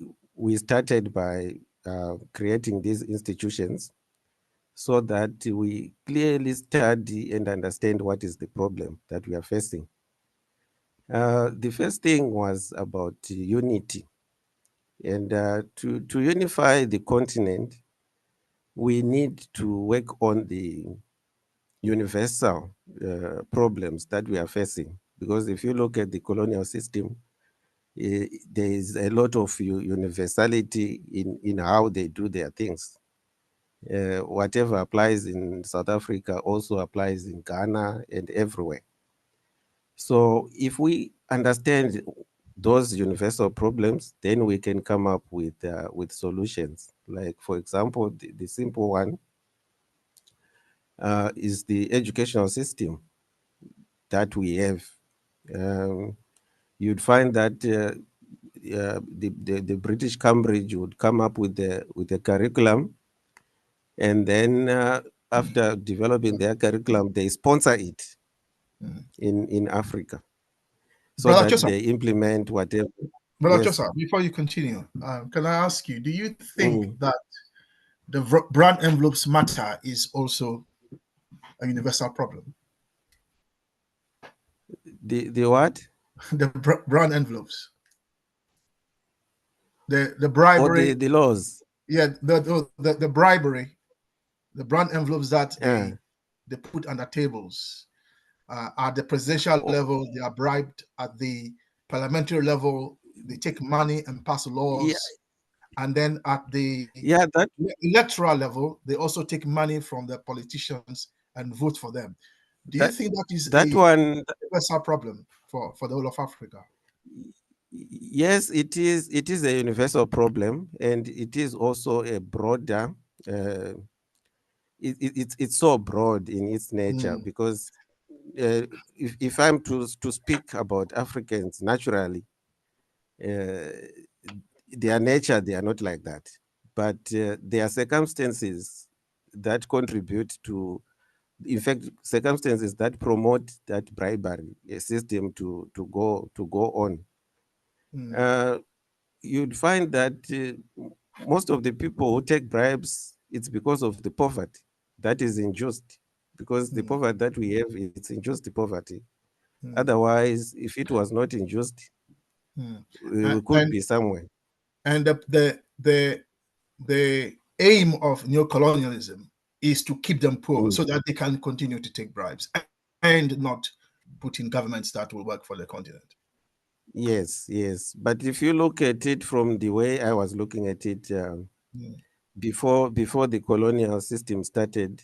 started by creating these institutions so that we clearly study and understand what is the problem that we are facing. The first thing was about unity. And to unify the continent, we need to work on the universal problems that we are facing. Because if you look at the colonial system, there is a lot of universality in how they do their things. Whatever applies in South Africa also applies in Ghana and everywhere. So if we understand those universal problems, then we can come up with solutions. Like, for example, the simple one is the educational system that we have. You'd find that the British Cambridge would come up with a curriculum, and then after developing their curriculum, they sponsor it in Africa, so Brother that Joseph, they implement whatever. Brother Yes. Joseph, before you continue, can I ask you, do you think that the brown envelopes matter is also a universal problem? The what? The brown envelopes. The bribery. Or the laws. Yeah, the bribery, the brown envelopes that they put on the tables. At the presidential level, they are bribed. At the parliamentary level, they take money and pass laws. Yeah. And then at the electoral level, they also take money from the politicians and vote for them. Do you think that is a universal problem for the whole of Africa? Yes, it is. It is a universal problem, and it is also a broader. It's so broad in its nature because if I'm to speak about Africans naturally, their nature, they are not like that, but there are circumstances that contribute to, in fact, circumstances that promote that bribery system to go on. You'd find that most of the people who take bribes, it's because of the poverty that is unjust, because the poverty that we have, it's unjust poverty. Otherwise, if it was not unjust, we could be somewhere. And the aim of neocolonialism is to keep them poor so that they can continue to take bribes and not put in governments that will work for the continent. Yes, yes. But if you look at it from the way I was looking at it before the colonial system started,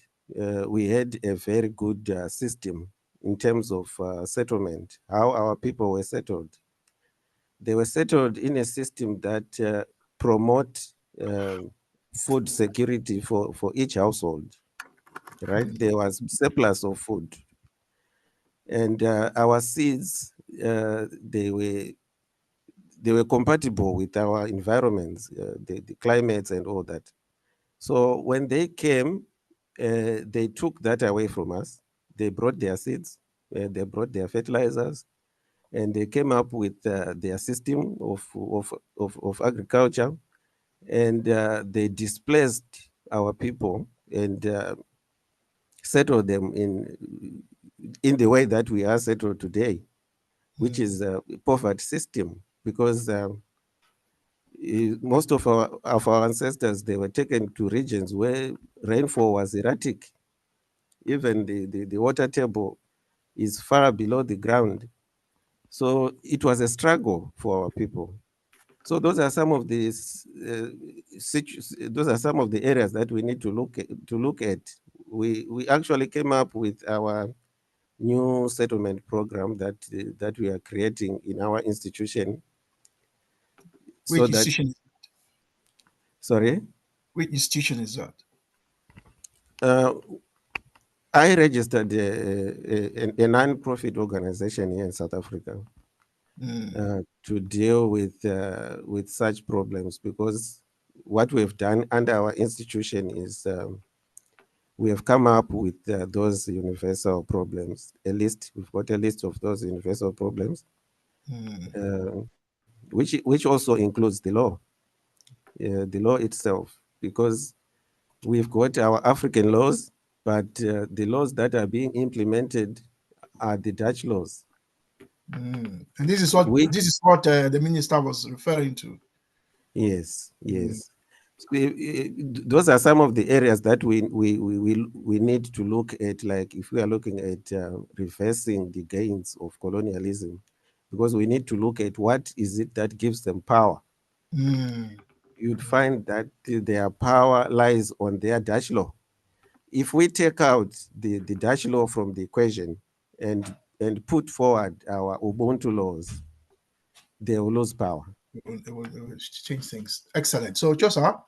we had a very good system in terms of settlement, how our people were settled. They were settled in a system that promote food security for each household, right? There was surplus of food. And our seeds, they were compatible with our environments, the climates and all that. So when they came, they took that away from us. They brought their seeds, they brought their fertilizers, and they came up with their system of agriculture, and they displaced our people and settled them in the way that we are settled today, which is a poverty system, because most of our ancestors, they were taken to regions where rainfall was erratic. Even the water table is far below the ground. So it was a struggle for our people. So those are some of the areas that we need to look at. We actually came up with our new settlement program that we are creating in our institution. Which institution? Sorry? Which institution is that? I registered a non-profit organization here in South Africa to deal with such problems, because what we have done under our institution is we have come up with those universal problems. We've got a list of those universal problems, which also includes the law itself, because we've got our African laws, but the laws that are being implemented are the Dutch laws. And this is what the minister was referring to. Yes. Those are some of the areas that we need to look at, like if we are looking at reversing the gains of colonialism, because we need to look at what is it that gives them power. You'd find that their power lies on their Dutch law. If we take out the Dutch law from the equation and put forward our Ubuntu laws, they will lose power. It will change things. Excellent. So, Josa,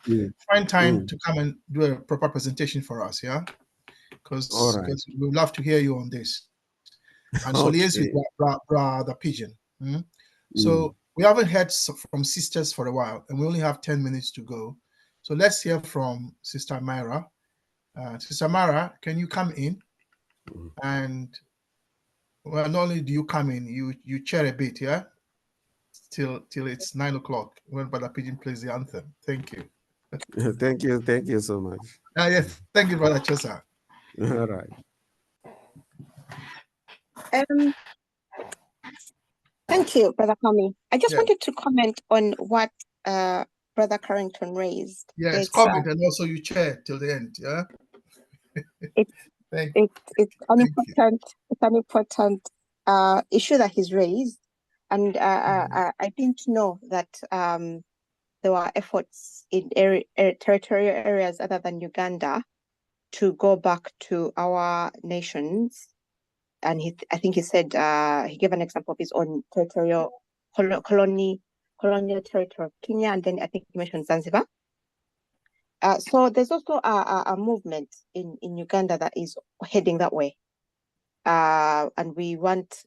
find time to come and do a proper presentation for us, yeah? Because we'd love to hear you on this. And so liaise with Brother Pigeon. So we haven't heard from sisters for a while, and we only have 10 minutes to go. So let's hear from Sister Myra. Sister Myra, can you come in? And well, not only do you come in, you chair a bit, yeah? Till it's 9 o'clock when Brother Pigeon plays the anthem. Thank you. Thank you so much. Yes, thank you, Brother Chosa. All right. Thank you, Brother Kwame. I just wanted to comment on what Brother Carrington raised. Yes, comment and also you chair till the end, yeah? It's an important issue that he's raised, and I didn't know that there were efforts in territorial areas other than Uganda to go back to our nations. And I think he said he gave an example of his own territorial colonial territory of Kenya, and then I think he mentioned Zanzibar. So there's also a movement in Uganda that is heading that way, and we want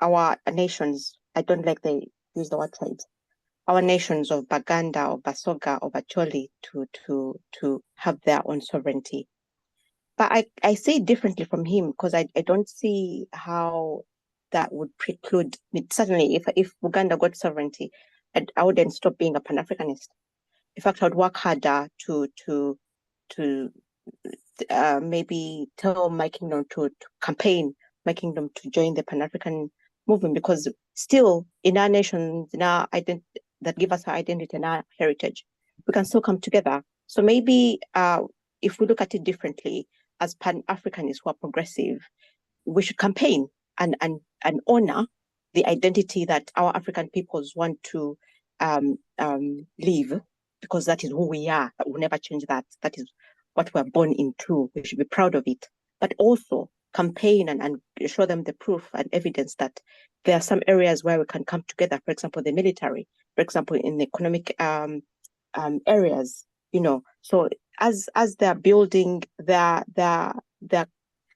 our nations. I don't like they use the word tribes. Our nations of Baganda or Basoga or Bacholi to have their own sovereignty. But I say it differently from him, because I don't see how that would preclude me. Certainly, if Uganda got sovereignty, I wouldn't stop being a Pan-Africanist. In fact, I would work harder to maybe tell my kingdom to campaign my kingdom to join the Pan-African movement, because still in our nations, in our that give us our identity and our heritage, we can still come together. So maybe if we look at it differently, as Pan-Africanists who are progressive, we should campaign and honor the identity that our African peoples want to live, because that is who we are. That will never change that. That is what we're born into. We should be proud of it. But also campaign and show them the proof and evidence that there are some areas where we can come together. For example, the military. For example, in the economic areas. So as they're building their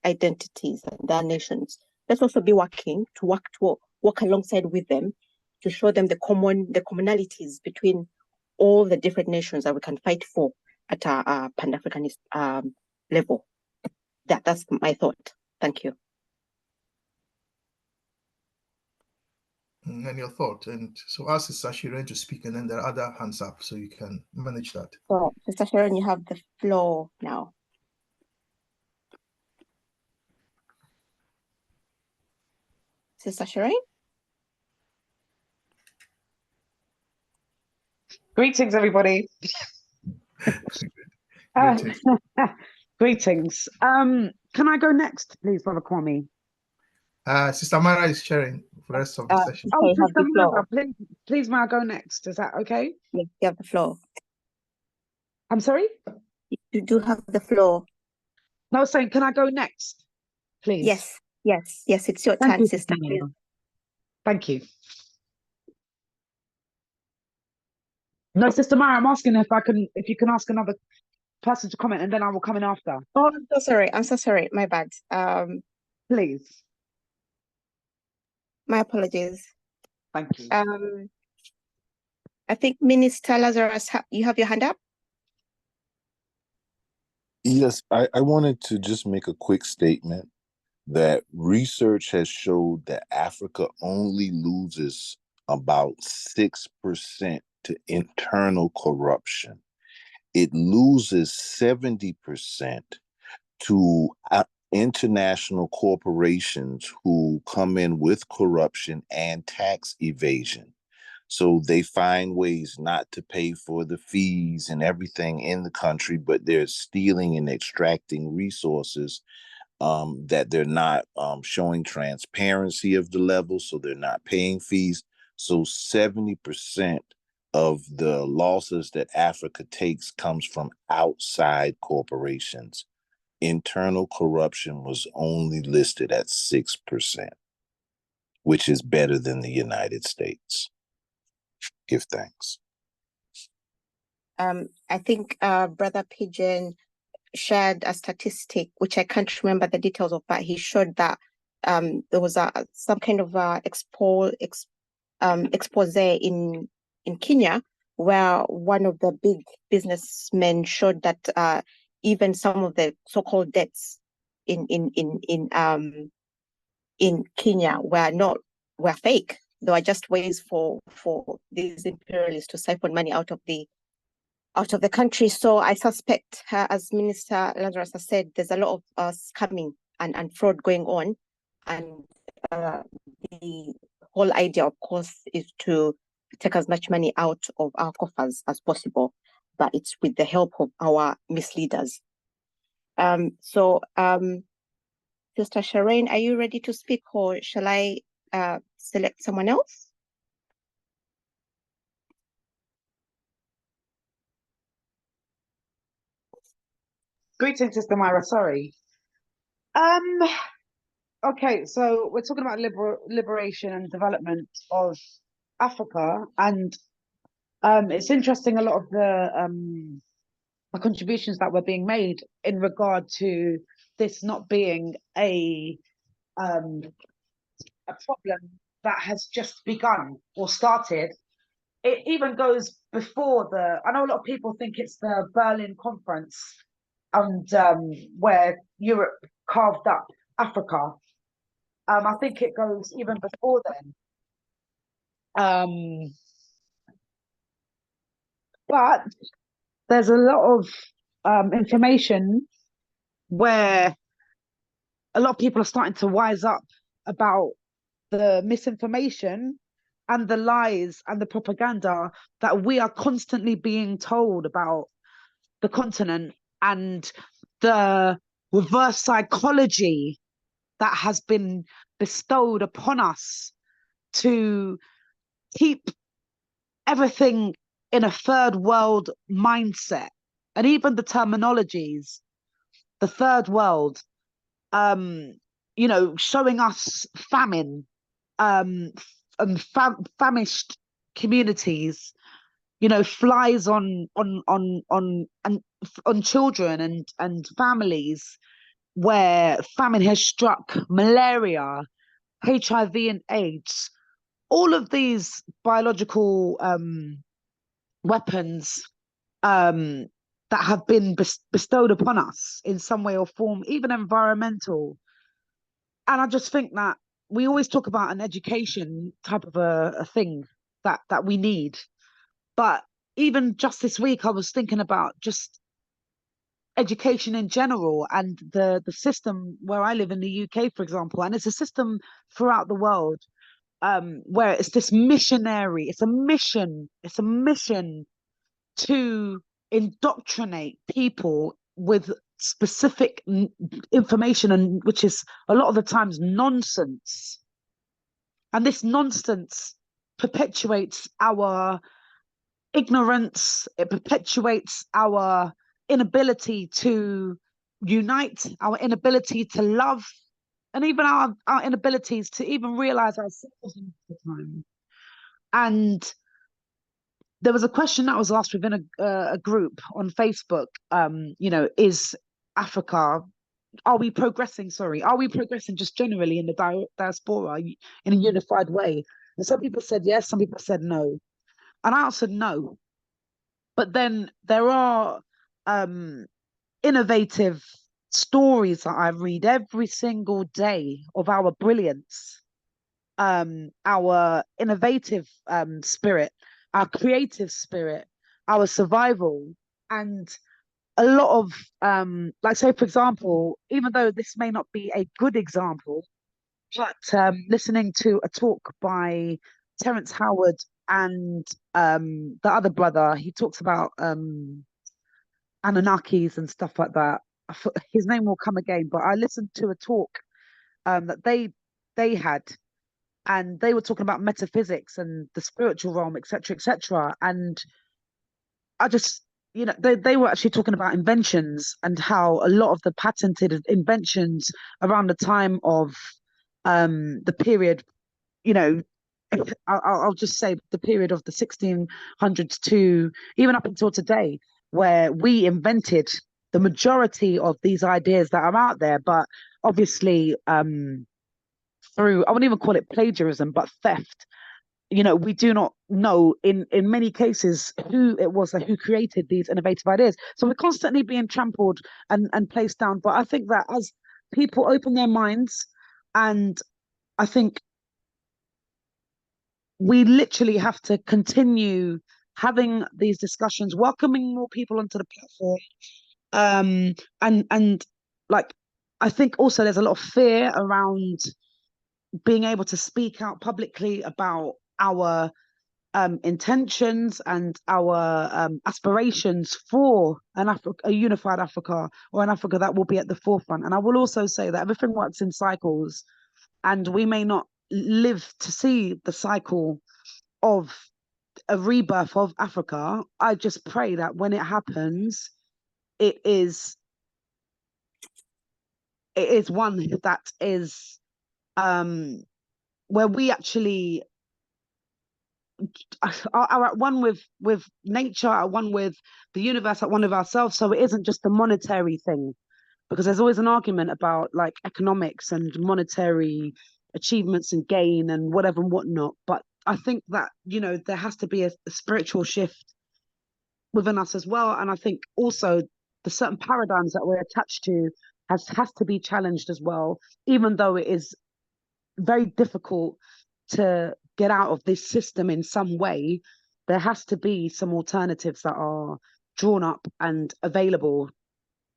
identities and their nations, let's also be working to work alongside with them to show them the commonalities between all the different nations that we can fight for at a Pan-Africanist level. That's my thought. Thank you. And your thought. And so ask Sister Sharon to speak, and then there are other hands up, so you can manage that. So, Sister Sharon, you have the floor now. Sister Sharon? Greetings, everybody. Greetings. Greetings. Can I go next, please, Brother Kwame? Sister Mara is sharing the rest of the session. Oh, you have Sister the floor. Mara, please, may I go next? Is that okay? Yes, you have the floor. I'm sorry? You do have the floor. No, I was saying, can I go next, please? Yes, it's your Thank turn, you, sister. Sister Mara. Thank you. No, Sister Mara, I'm asking if you can ask another person to comment, and then I will come in after. Oh, I'm so sorry. My bad. Please. My apologies. Thank you. I think Minister Lazarus, you have your hand up? Yes, I wanted to just make a quick statement that research has showed that Africa only loses about 6% to internal corruption. It loses 70% to international corporations who come in with corruption and tax evasion. So they find ways not to pay for the fees and everything in the country, but they're stealing and extracting resources that they're not showing transparency of the level, so they're not paying fees. So 70% of the losses that Africa takes comes from outside corporations. Internal corruption was only listed at 6%, which is better than the United States. Give thanks. I think Brother Pigeon shared a statistic, which I can't remember the details of, but he showed that there was some kind of expose in Kenya, where one of the big businessmen showed that even some of the so-called debts in Kenya were fake. They were just ways for these imperialists to siphon money out of the country. So I suspect, as Minister Lazarus has said, there's a lot of scamming and fraud going on. And the whole idea, of course, is to take as much money out of our coffers as possible, but it's with the help of our misleaders. Sister Shireen, are you ready to speak, or shall I select someone else? Greetings, Sister Myra. Sorry. Okay, so we're talking about liberation and development of Africa, and it's interesting a lot of the contributions that were being made in regard to this not being a problem that has just begun or started. It even goes before I know a lot of people think it's the Berlin Conference and where Europe carved up Africa. I think it goes even before then. But there's a lot of information where a lot of people are starting to wise up about the misinformation and the lies and the propaganda that we are constantly being told about the continent, and the reverse psychology that has been bestowed upon us to keep everything in a third world mindset. And even the terminologies, the third world, showing us famine, and famished communities, flies on children and families, where famine has struck, malaria, HIV and AIDS, all of these biological weapons that have been bestowed upon us in some way or form, even environmental. And I just think that we always talk about an education type of a thing that we need. But even just this week, I was thinking about just education in general and the system where I live in the UK, for example, and it's a system throughout the world where it's this missionary, it's a mission to indoctrinate people with specific information, and which is a lot of the times nonsense. And this nonsense perpetuates our ignorance, it perpetuates our inability to unite, our inability to love, and even our inabilities to even realize ourselves in the time. And there was a question that was asked within a group on Facebook, is Africa, are we progressing just generally in the diaspora in a unified way? And some people said yes, some people said no. And I answered no. But then there are innovative stories that I read every single day of our brilliance, our innovative spirit, our creative spirit, our survival, and a lot of like, say for example, even though this may not be a good example, but listening to a talk by Terence Howard and the other brother, he talks about Anunnakis and stuff like that. His name will come again, but I listened to a talk that they had, and they were talking about metaphysics and the spiritual realm, etc., etc. And I just, they were actually talking about inventions and how a lot of the patented inventions around the time of the period, I'll just say the period of the 1600s to even up until today, where we invented the majority of these ideas that are out there, but obviously through, I wouldn't even call it plagiarism, but theft. We do not know in many cases who it was who created these innovative ideas. So we're constantly being trampled and placed down. But I think that as people open their minds, and I think we literally have to continue having these discussions, welcoming more people onto the platform. And like, I think also there's a lot of fear around being able to speak out publicly about our intentions and our aspirations for a unified Africa, or an Africa that will be at the forefront. And I will also say that everything works in cycles, and we may not live to see the cycle of a rebirth of Africa. I just pray that when it happens, it is one that is where we actually are at one with nature, at one with the universe, at one with ourselves. So it isn't just a monetary thing, because there's always an argument about like economics and monetary achievements and gain and whatever and whatnot. But I think that, there has to be a spiritual shift within us as well. And I think also the certain paradigms that we're attached to has to be challenged as well, even though it is very difficult to get out of this system in some way. There has to be some alternatives that are drawn up and available.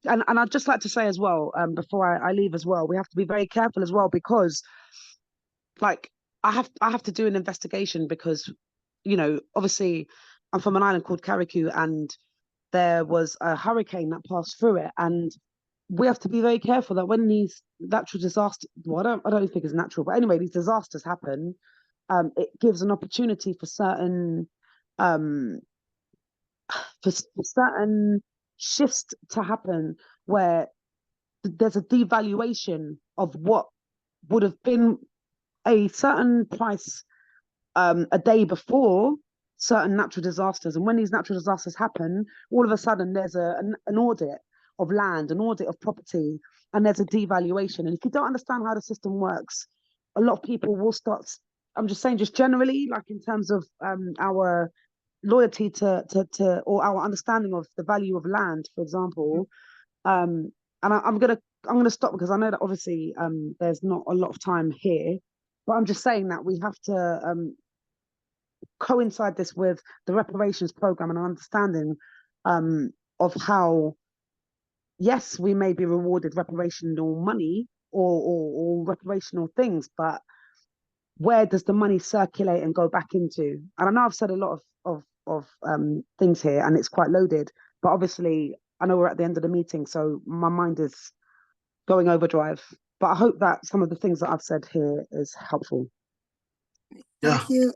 And I'd just like to say as well, before I leave as well, we have to be very careful as well, because like I have to do an investigation, because obviously I'm from an island called Carriacou, and there was a hurricane that passed through it, and we have to be very careful that when these natural disasters, well, I don't think it's natural, but anyway, these disasters happen, it gives an opportunity for certain shifts to happen, where there's a devaluation of what would have been a certain price a day before certain natural disasters. And when these natural disasters happen, all of a sudden there's an audit of land, an audit of property, and there's a devaluation. And if you don't understand how the system works, a lot of people will start, I'm just saying, just generally, like in terms of our loyalty to or our understanding of the value of land, for example. And I'm gonna stop, because I know that obviously there's not a lot of time here, but I'm just saying that we have to coincide this with the reparations program and an understanding of how, yes, we may be rewarded reparational money or reparational things, but where does the money circulate and go back into? And I know I've said a lot of of things here, and it's quite loaded. But obviously, I know we're at the end of the meeting, so my mind is going overdrive. But I hope that some of the things that I've said here is helpful. Thank you,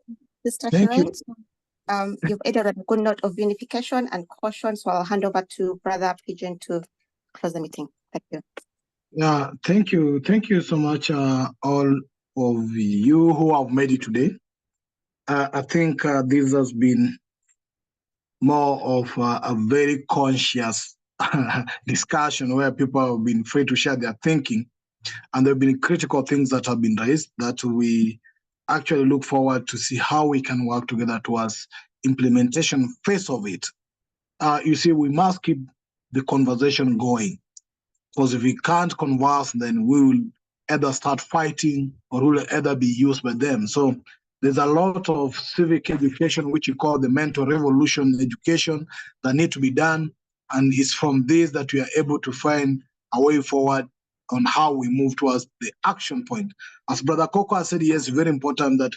Mr. Shrine. You've added a good note of unification and caution, so I'll hand over to Brother Pigeon to close the meeting. Thank you. Yeah, thank you. Thank you so much, all of you who have made it today. I think this has been more of a very conscious discussion where people have been free to share their thinking, and there have been critical things that have been raised that we actually look forward to see how we can work together towards implementation phase of it. You see, we must keep the conversation going, because if we can't converse, then we will either start fighting or will either be used by them. So there's a lot of civic education, which we call the mental revolution education, that need to be done. And it's from this that we are able to find a way forward on how we move towards the action point. As Brother Coco has said, yes, very important that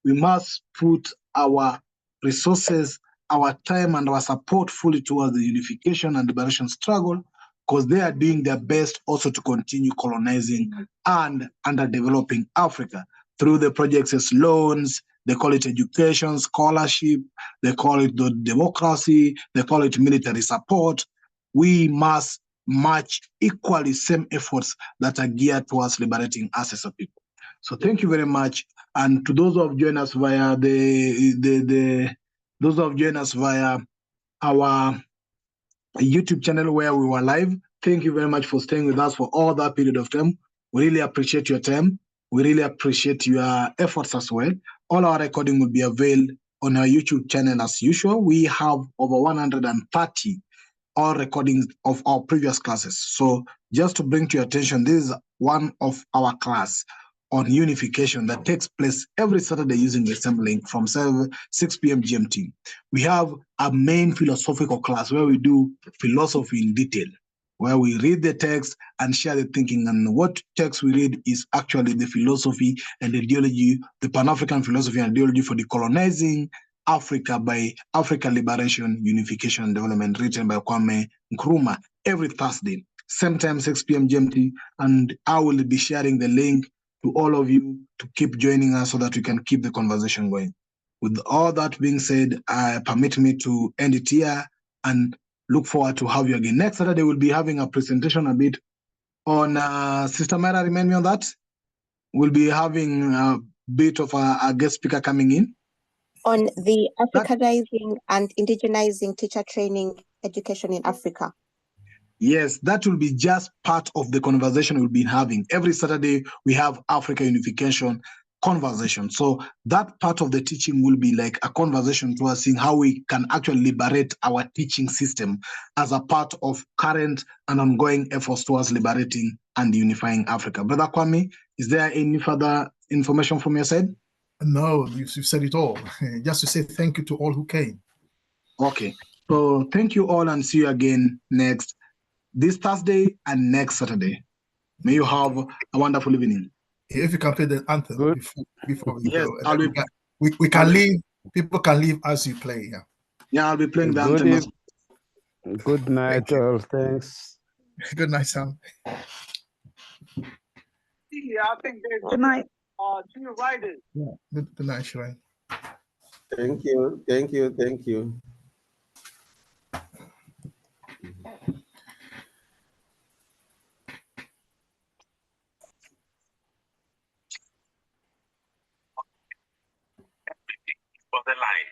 we must put our resources, our time, and our support fully towards the unification and liberation struggle, because they are doing their best also to continue colonizing and underdeveloping Africa through the projects as loans, they call it education, scholarship, they call it the democracy, they call it military support. We must match equally same efforts that are geared towards liberating us as a people. So thank you very much. And to those who have joined us via those who have joined us via our YouTube channel where we were live, thank you very much for staying with us for all that period of time. We really appreciate your time. We really appreciate your efforts as well. All our recording will be available on our YouTube channel as usual. We have over 130 all recordings of our previous classes. So just to bring to your attention, this is one of our class on unification that takes place every Saturday using the same link from 6 p.m. GMT. We have a main philosophical class where we do philosophy in detail, where we read the text and share the thinking. And what text we read is actually the philosophy and ideology, the Pan-African philosophy and ideology for decolonizing Africa by Africa Liberation, Unification and Development, written by Kwame Nkrumah, every Thursday, same time, 6 p.m. GMT. And I will be sharing the link to all of you to keep joining us so that we can keep the conversation going. With all that being said, permit me to end it here and look forward to have you again. Next Saturday, we'll be having a presentation a bit on, Sister Mara, remind me on that. We'll be having a bit of a guest speaker coming in. On the Africanizing and indigenizing teacher training education in Africa. Yes, that will be just part of the conversation we'll be having. Every Saturday, we have Africa Unification conversation. So that part of the teaching will be like a conversation towards seeing how we can actually liberate our teaching system as a part of current and ongoing efforts towards liberating and unifying Africa. Brother Kwame, is there any further information from your side? No, you've said it all. Just to say thank you to all who came. Okay, so thank you all and see you again this Thursday and next Saturday. May you have a wonderful evening. If you can play the anthem before we yes, go. We can leave, people can leave as you play. Yeah, yeah, I'll be playing the anthem. Good night, all. Thanks. Good night, Sam. Yeah, I think good night. Junior Riders. Yeah, good night, Shrine. Thank you, thank you, thank you. For the line.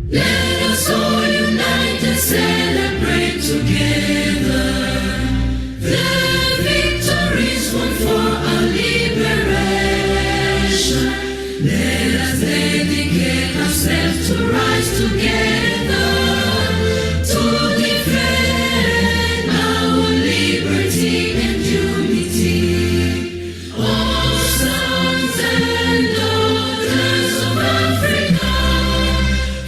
Let us all unite and celebrate together the victories won for our liberation. Let us dedicate ourselves to rise together to defend our liberty and unity. All sons and daughters of Africa,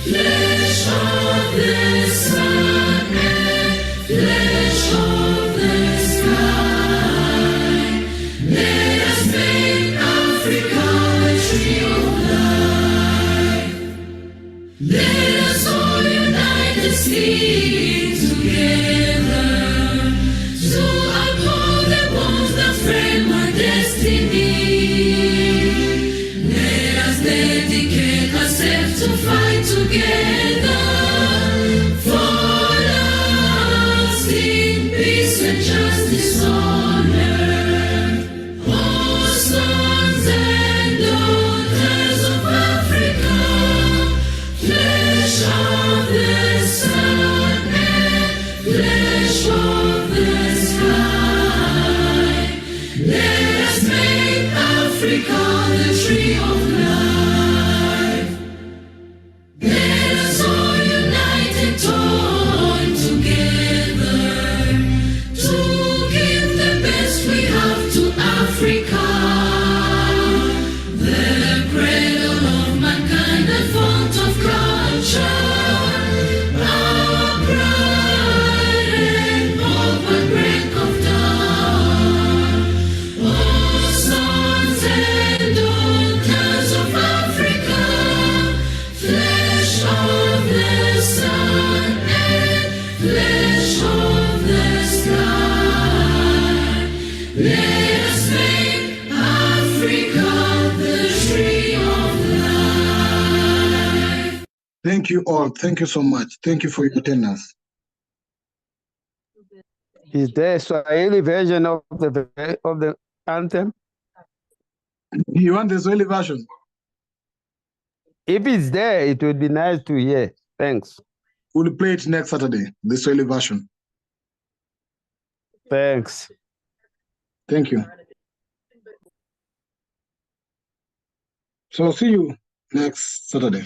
flesh of the sun and flesh of the dedicate ourselves to fight together for lasting peace and justice on earth. Oh, sons and daughters of Africa, flesh of the sun and flesh of the sky, let us make Africa the tree of life. Let us all unite and join together to give the best we have to Africa, the cradle of mankind, the font of culture, our pride and hope at break of dawn. Oh, sons and daughters of Africa, flesh of the sun and flesh of the sky, let us make Africa the tree of life. Thank you all. Thank you so much. Thank you for your attendance. Is there a Swahili version of the anthem? You want the Swahili version? If it's there, it would be nice to hear. Thanks. We'll play it next Saturday, the Swahili version. Thanks. Thank you. So see you next Saturday.